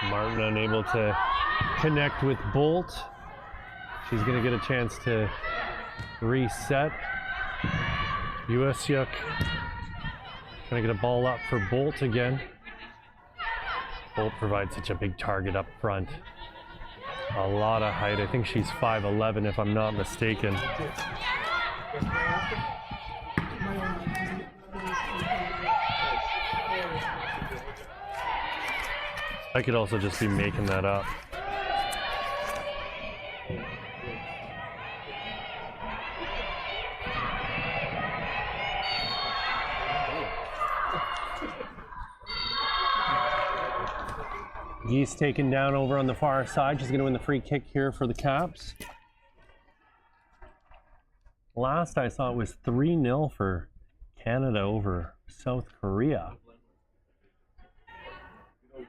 Martin unable to connect with Bolt. She's going to get a chance to reset. Yusyuk going to get a ball up for Bolt again. Bolt provides such a big target up front. A lot of height. I think she's 5'11" if I'm not mistaken. I could also just be making that up. Geese taken down over on the far side. She's going to win the free kick here for the Caps. last I saw it was 3-0 for Canada over South Korea. I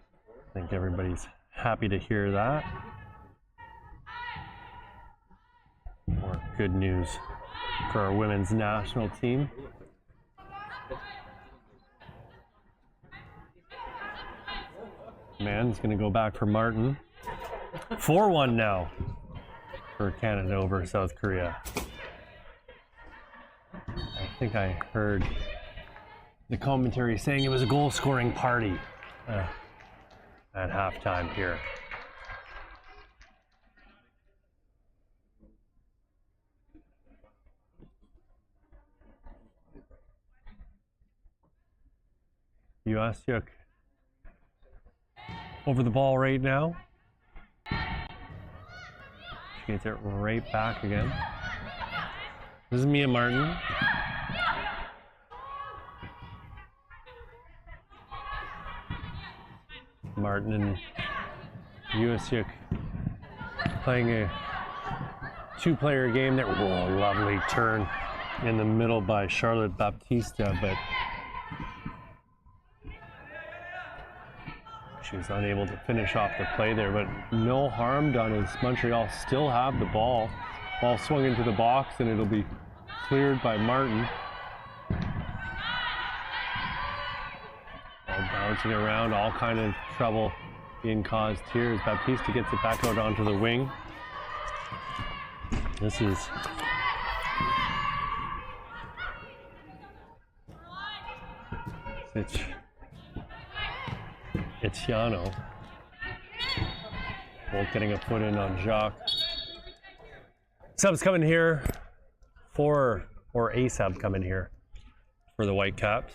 think everybody's happy to hear that. More good news for our women's national team. Man's going to go back for Martin. 4-1 now for Canada over South Korea. I think I heard the commentary saying it was a goal-scoring party at halftime here. Usyk over the ball right now. She gets it right back again. This is Mia Martin. Martin and Usyk playing a two-player game there. Whoa, lovely turn in the middle by Charlotte Baptista, but she was unable to finish off the play there, but no harm done as Montreal still have the ball. Ball swung into the box and it'll be cleared by Martin. All bouncing around, all kind of trouble being caused here as Baptista gets it back out onto the wing. This is Etiano. Bolt getting a foot in on Jacques. Subs coming here or a sub coming here for the Whitecaps.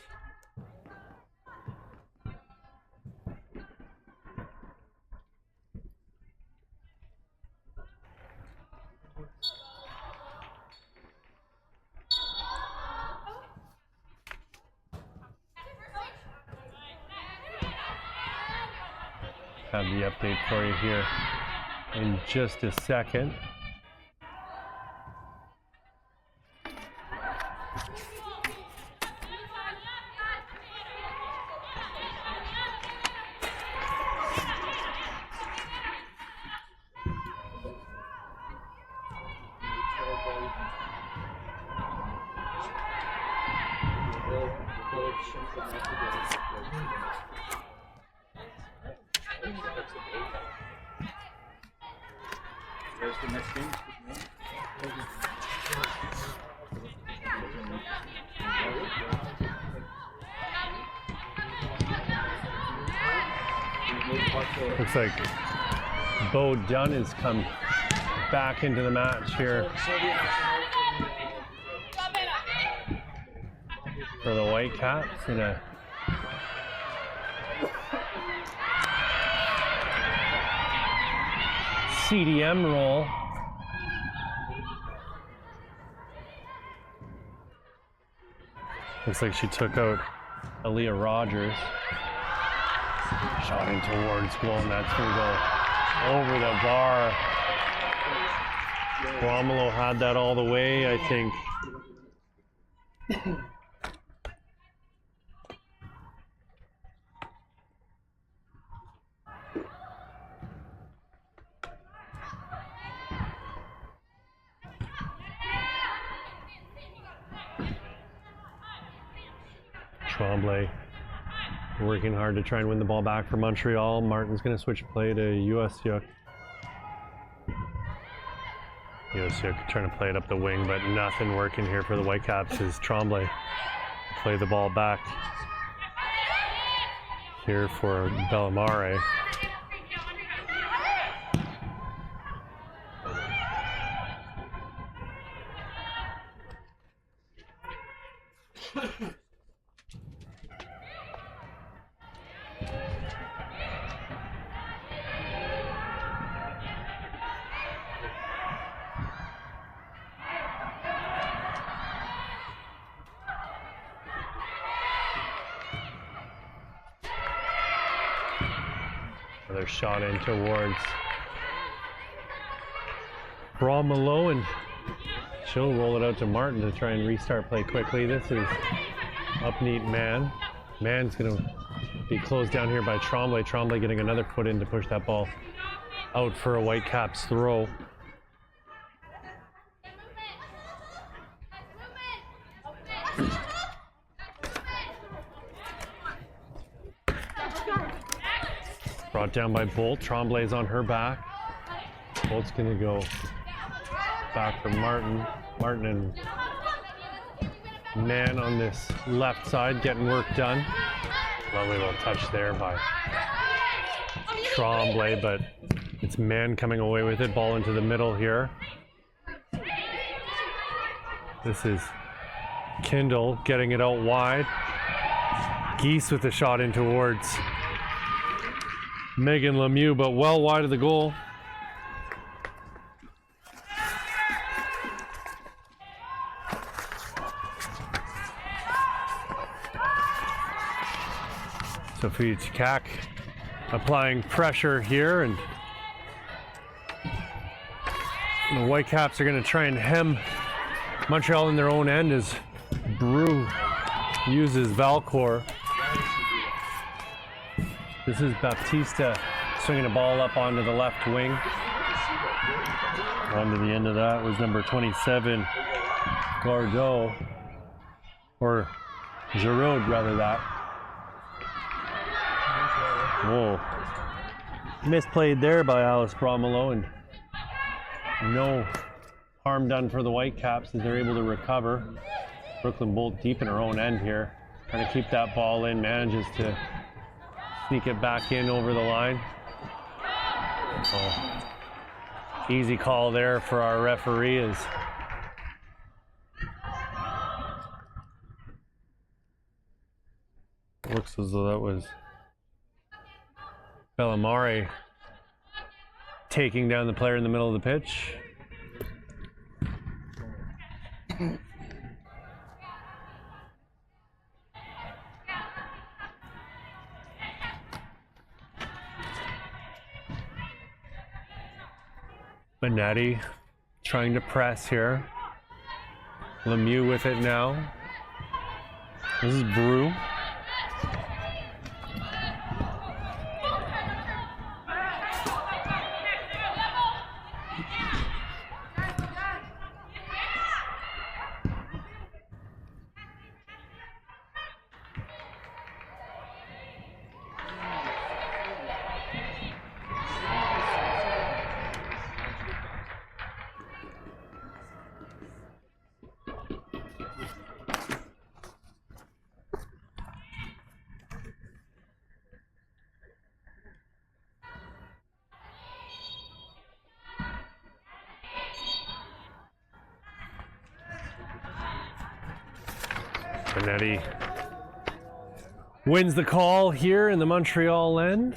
Have the update for you here in just a second.
Where's the next game?
Looks like Bo Dunn has come back into the match here for the Whitecaps in a CDM role. Looks like she took out Aaliyah Rogers. Shot in towards goal, and that's going to go over the bar. Romolo had that all the way, I think. Tremblay working hard to try and win the ball back for Montreal. Martin's going to switch play to Usyk. Usyk trying to play it up the wing, but nothing working here for the Whitecaps as Tremblay play the ball back here for Bellamare. Another shot in towards Romolo, and She'll roll it out to Martin to try and restart play quickly. This is up neat man. Man's going to be closed down here by Tremblay. Tremblay getting another foot in to push that ball out for a Whitecaps throw. Brought down by Bolt. Tremblay's on her back. Bolt's going to go back for Martin. Martin and Man on this left side getting work done. Lovely little touch there by Tremblay, but it's Man coming away with it. Ball into the middle here. This is Kindle getting it out wide. Geese with the shot in towards Megan Lemieux, but well wide of the goal. Sophia Chikak applying pressure here, and the Whitecaps are going to try and hem Montreal in their own end as Brew uses Valcourt. This is Baptista swinging a ball up onto the left wing. On to the end of that was number 27, Gardeau, or Giroud rather that. Whoa. Misplayed there by Alice Bromelo, and no harm done for the Whitecaps as they're able to recover. Brooklyn Bolt deep in her own end here, trying to keep that ball in, manages to sneak it back in over the line. Oh, easy call there for our referee as looks as though that was Bellamare taking down the player in the middle of the pitch. Benetti trying to press here. Lemieux with it now. This is Brew. Benetti wins the call here in the Montreal end.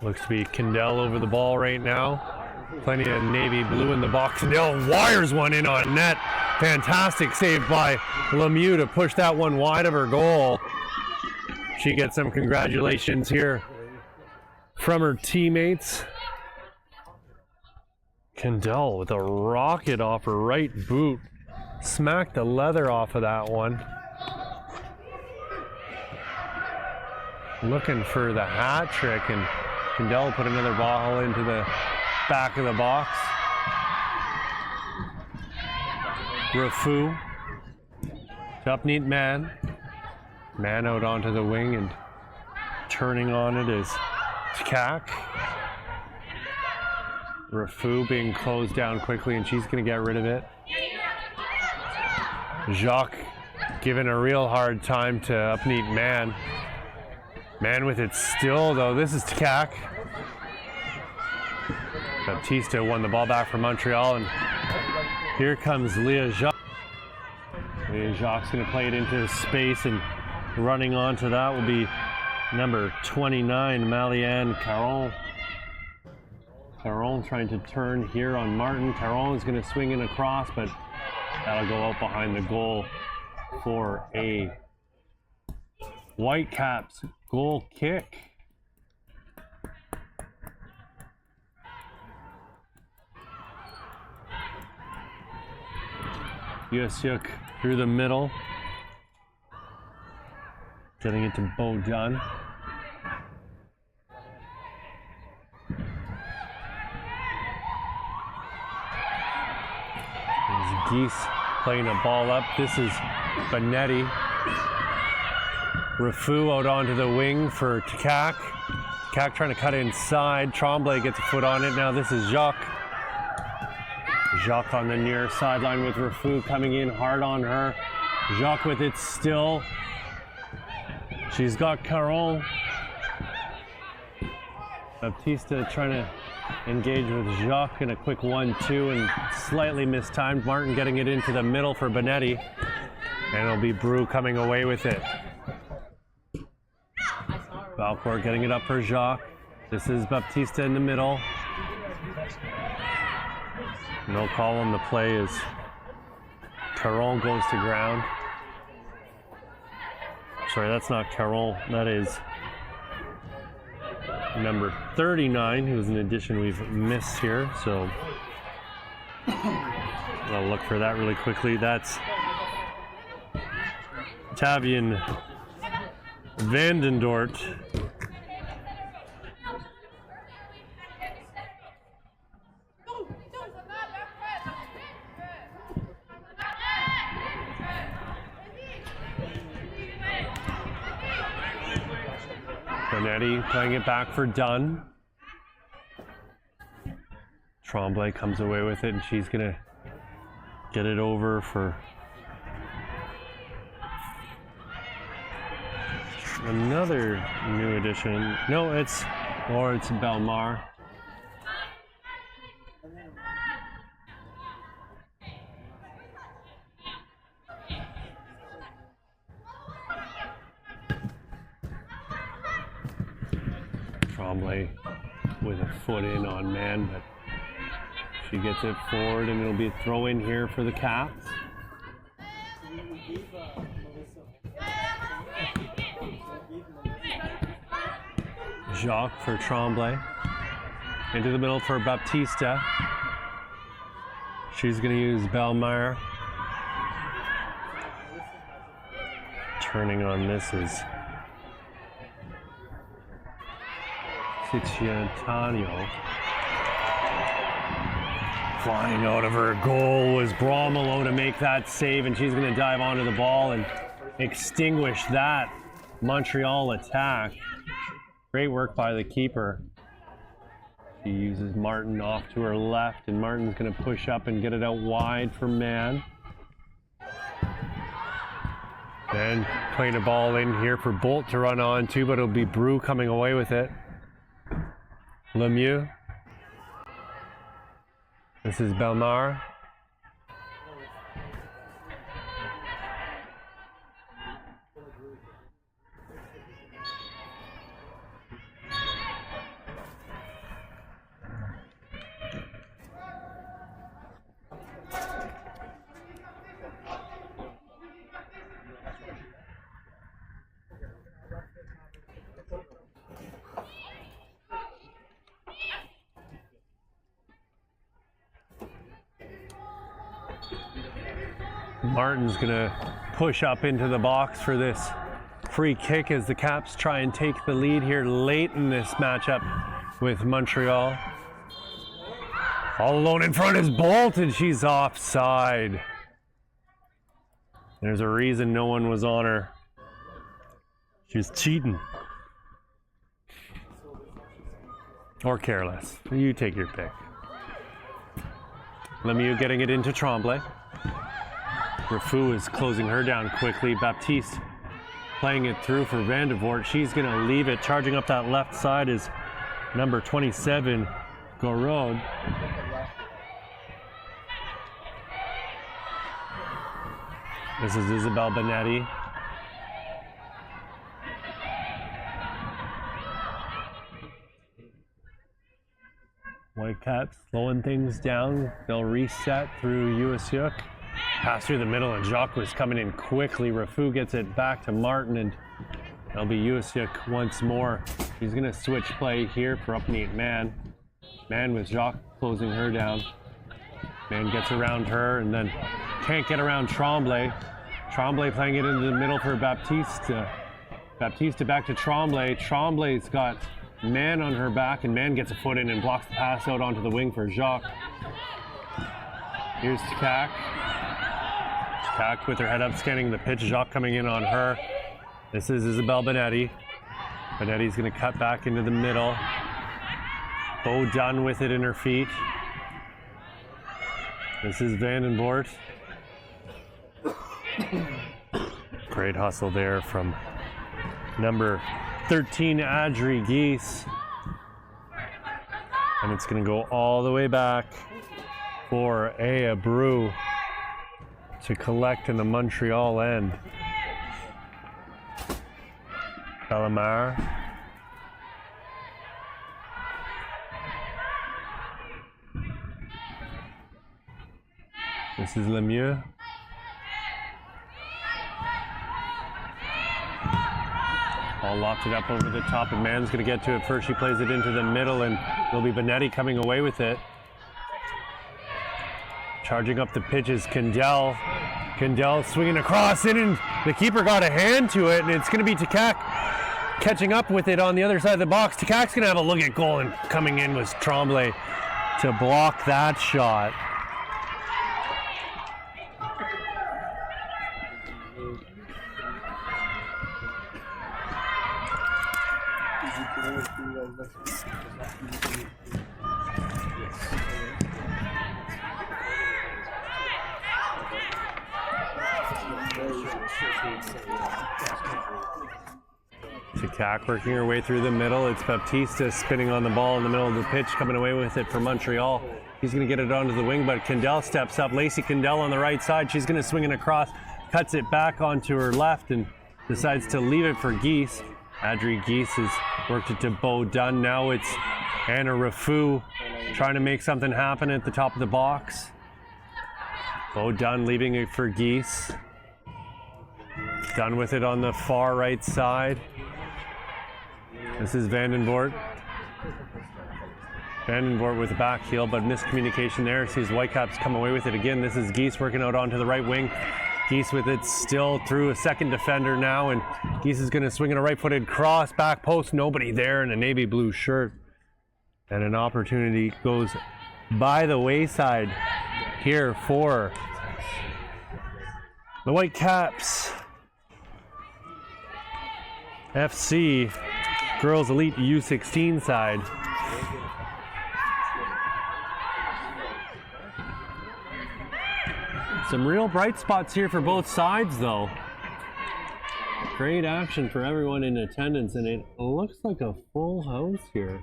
Looks to be Kindell over the ball right now. Plenty of navy blue in the box. Kindell wires one in on net. Fantastic save by Lemieux to push that one wide of her goal. She gets some congratulations here from her teammates. Kindell with a rocket off her right boot. Smacked the leather off of that one. Looking for the hat trick, and Kindell put another ball into the back of the box. Rafu. Up neat man. Man out onto the wing and turning on it is Chikak. Rafu being closed down quickly, and she's going to get rid of it. Jacques giving a real hard time to up neat man. Man with it still, though. This is Chikak. Baptiste won the ball back from Montreal, and here comes Leah Jacques. Leah Jacques going to play it into space, and running onto that will be number 29, Maliane Caron. Caron trying to turn here on Martin. Caron is going to swing in across, but that'll go out behind the goal for a Whitecaps goal kick. Yusyuk through the middle, getting it to Bo Dunn. There's Geese playing a ball up. This is Benetti. Rafu out onto the wing for Kak. Kak trying to cut inside. Tremblay gets a foot on it. Now this is Jacques. Jacques on the near sideline with Rafu coming in hard on her. Jacques with it still. She's got Caron. Baptiste trying to engage with Jacques in a quick 1-2 and slightly mistimed. Martin getting it into the middle for Benetti. And it'll be Brew coming away with it. Valcourt getting it up for Jacques. This is Baptiste in the middle. No call on the play as Caron goes to ground. Sorry, that's not Caron. That is number 39, who's an addition we've missed here. So I'll look for that really quickly. That's Tavian Vandendort. Benetti playing it back for Dunn. Tremblay comes away with it, and she's gonna get it over for another new addition. No, it's Belmar. Tremblay with a foot in on man, but she gets it forward, and it'll be a throw in here for the Caps. Jacques for Tremblay. Into the middle for Baptiste. She's going to use Belmar. Turning on this is Cicciantonio. Flying out of her goal was Bromelo to make that save, and she's going to dive onto the ball and extinguish that Montreal attack. Great work by the keeper. She uses Martin off to her left, and Martin's going to push up and get it out wide for man. And playing a ball in here for Bolt to run on to, but it'll be Brew coming away with it. Lemieux. This is Belmar. Martin's gonna push up into the box for this free kick as the Caps try and take the lead here late in this matchup with Montreal. All alone in front is Bolt, and she's offside. There's a reason no one was on her. She's cheating. Or careless. You take your pick. Lemieux getting it into Tremblay. Rafu is closing her down quickly. Baptiste playing it through for Vandevort. She's going to leave it. Charging up that left side is number 27, Go road. This is Isabel Benetti. Whitecaps slowing things down. They'll reset through Usyk. Pass through the middle, and Jacques was coming in quickly. Rafu gets it back to Martin, and it'll be Usyk once more. He's going to switch play here for up neat Man. Man with Jacques closing her down. Man gets around her and then can't get around Tremblay. Tremblay playing it into the middle for Baptiste. Baptiste back to Tremblay. Tremblay's got Man on her back, and Man gets a foot in and blocks the pass out onto the wing for Jacques. Here's Takak. Takak with her head up, scanning the pitch. Jacques coming in on her. This is Isabel Benetti. Benetti's going to cut back into the middle. Bo Dunn with it in her feet. This is Vandenvoort. Great hustle there from number 13, Adri Geese. And it's going to go all the way back for Aya Brew to collect in the Montreal end. Bellemare. This is Lemieux. All locked it up over the top, and Man's going to get to it first. She plays it into the middle, and it'll be Benetti coming away with it. Charging up the pitch is Kendall. Kendall swinging across it, and the keeper got a hand to it, and it's going to be Takak catching up with it on the other side of the box. Takak's going to have a look at goal, and coming in was Tremblay to block that shot. Takak working her way through the middle. It's Baptiste spinning on the ball in the middle of the pitch, coming away with it for Montreal. He's going to get it onto the wing, but Kendall steps up. Lacey Kendall on the right side. She's going to swing it across, cuts it back onto her left, and decides to leave it for Geese. Adri Geese has worked it to Bo Dunn. Now it's Anna Rafu trying to make something happen at the top of the box. Bo Dunn leaving it for Geese. Done with it on the far right side. This is Vandenvoort. Vandenvoort with the back heel, but miscommunication there. Sees Whitecaps come away with it again. This is Geese working out onto the right wing. Geese with it still through a second defender now, and Geese is going to swing in a right-footed cross, back post, nobody there in a navy blue shirt. And an opportunity goes by the wayside here for the Whitecaps FC Girls Elite U16 side. Some real bright spots here for both sides, though. Great action for everyone in attendance, and it looks like a full house here.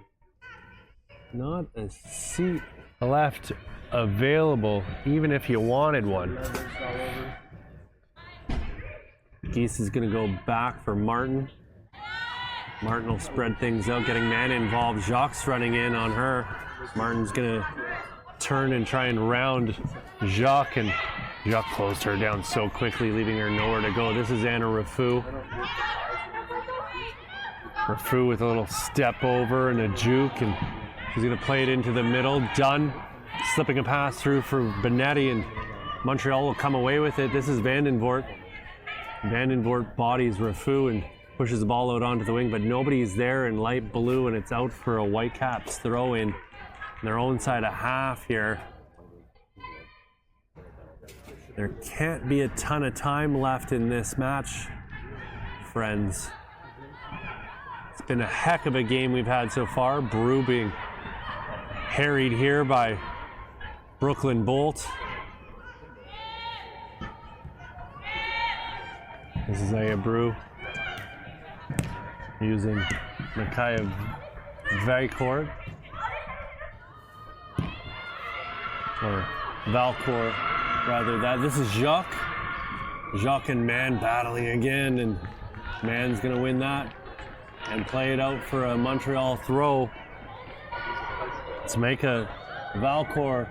Not a seat left available, even if you wanted one. Geese is going to go back for Martin. Martin will spread things out, getting Man involved. Jacques running in on her. Martin's going to turn and try and round Jacques, and Jacques closed her down so quickly, leaving her nowhere to go. This is Anna Rafu. Rafu with a little step over and a juke, and she's going to play it into the middle. Dunn slipping a pass through for Benetti, and Montreal will come away with it. This is Vandenvoort. Vandenvoort bodies Rafu and pushes the ball out onto the wing, but nobody's there in light blue, and it's out for a Whitecaps throw in their own side of half here. There can't be a ton of time left in this match, friends. It's been a heck of a game we've had so far. Brew being harried here by Brooklyn Bolt. This is Aya Brew using Micaiah Vacourt. or Valcourt, rather. This is Jacques. Jacques and Mann battling again, and Mann's gonna win that and play it out for a Montreal throw. Let's make a Valcourt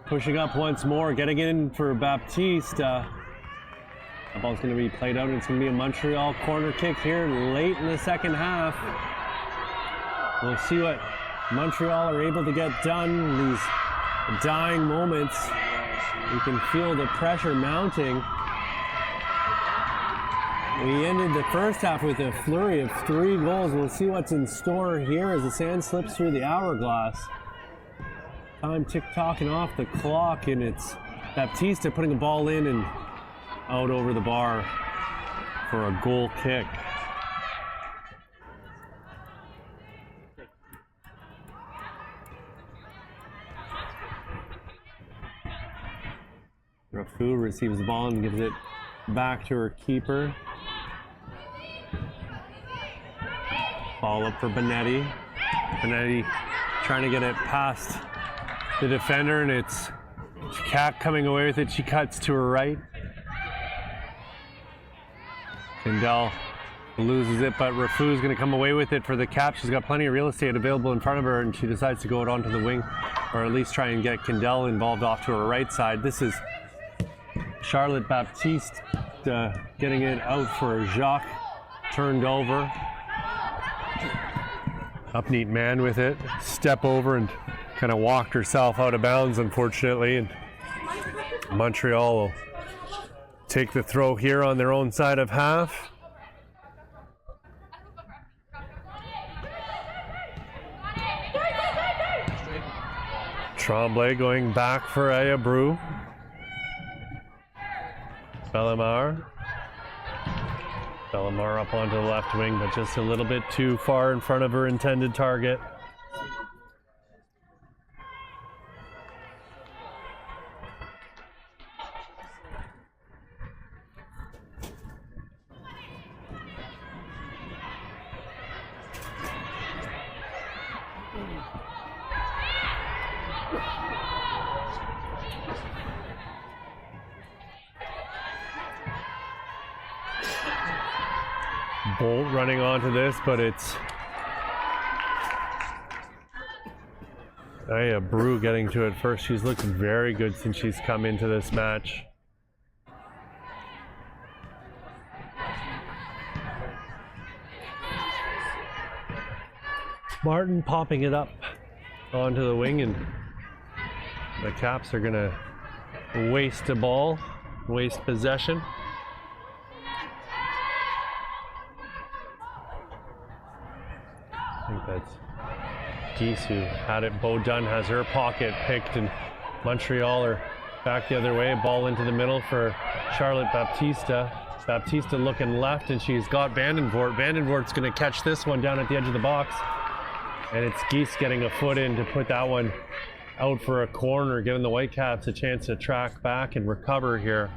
pushing up once more, getting it in for Baptiste. The ball's going to be played out, and it's going to be a Montreal corner kick here late in the second half. We'll see what Montreal are able to get done. These dying moments, you can feel the pressure mounting. We ended the first half with a flurry of 3 goals. We'll see what's in store here as the sand slips through the hourglass. Time tick-tocking off the clock, and it's Baptiste putting the ball in and out over the bar for a goal kick. Rafu receives the ball and gives it back to her keeper. Ball up for Benetti. Benetti trying to get it past the defender, and it's Cat coming away with it. She cuts to her right. Kendall loses it, but Rafu's going to come away with it for the Cap. She's got plenty of real estate available in front of her, and she decides to go it onto the wing, or at least try and get Kendall involved off to her right side. This is Charlotte Baptiste getting it out for Jacques, turned over. Upneat man with it, step over and kind of walked herself out of bounds, unfortunately, and Montreal will take the throw here on their own side of half. Tremblay going back for Ayabru. Bellemare up onto the left wing, but just a little bit too far in front of her intended target. Bolt running onto this, but it's Brew getting to it first. She's looked very good since she's come into this match. Martin popping it up onto the wing, and the Caps are gonna waste a ball, waste possession. I think that's Geese who had it. Bo Dunn has her pocket picked, and Montreal are back the other way. Ball into the middle for Charlotte Baptiste. Baptiste looking left, and she's got Vandenvoort. Vandenvoort's going to catch this one down at the edge of the box. And it's Geese getting a foot in to put that one out for a corner, giving the Whitecaps a chance to track back and recover here.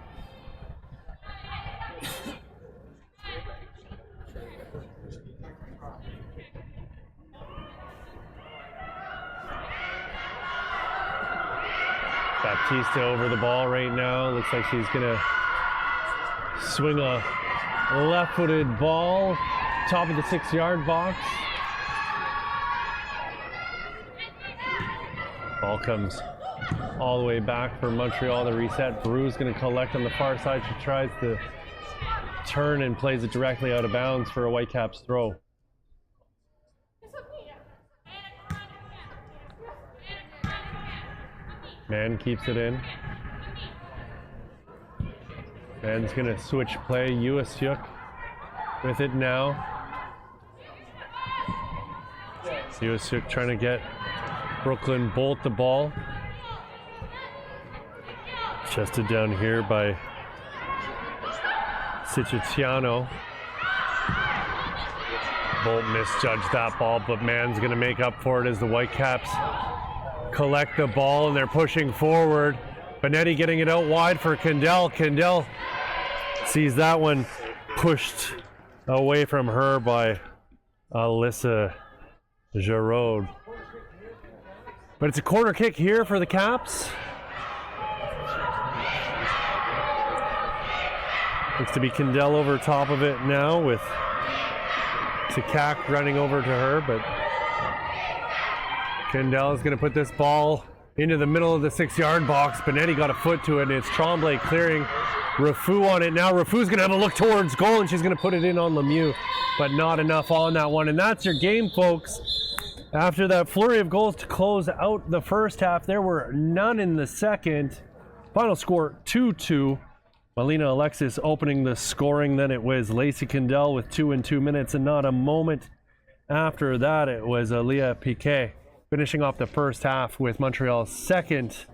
Baptiste over the ball right now. Looks like she's gonna swing a left-footed ball, top of the 6-yard box. Ball comes all the way back for Montreal to reset. Brew's gonna collect on the far side. She tries to turn and plays it directly out of bounds for a Whitecaps throw. Mann keeps it in. Mann's gonna switch play. Uasyuk with it now. Uasyuk trying to get Brooklyn Bolt the ball. Chested down here by Siciliano. Bolt misjudged that ball, but Mann's gonna make up for it as the Whitecaps collect the ball, and they're pushing forward. Benetti getting it out wide for Kendall. Kendall sees that one pushed away from her by Alyssa Giraud. But it's a corner kick here for the Caps. Looks to be Kendall over top of it now with Sakak running over to her, but Kendall is going to put this ball into the middle of the 6-yard box. Benetti got a foot to it, and it's Tremblay clearing Rafu on it. Now Rafu's going to have a look towards goal, and she's going to put it in on Lemieux, but not enough on that one. And that's your game, folks. After that flurry of goals to close out the first half, there were none in the second. Final score 2-2. Melina Alexis opening the scoring. Then it was Lacey Kendall with 2 in 2 minutes, and not a moment after that it was Aaliyah Piquet finishing off the first half with Montreal's second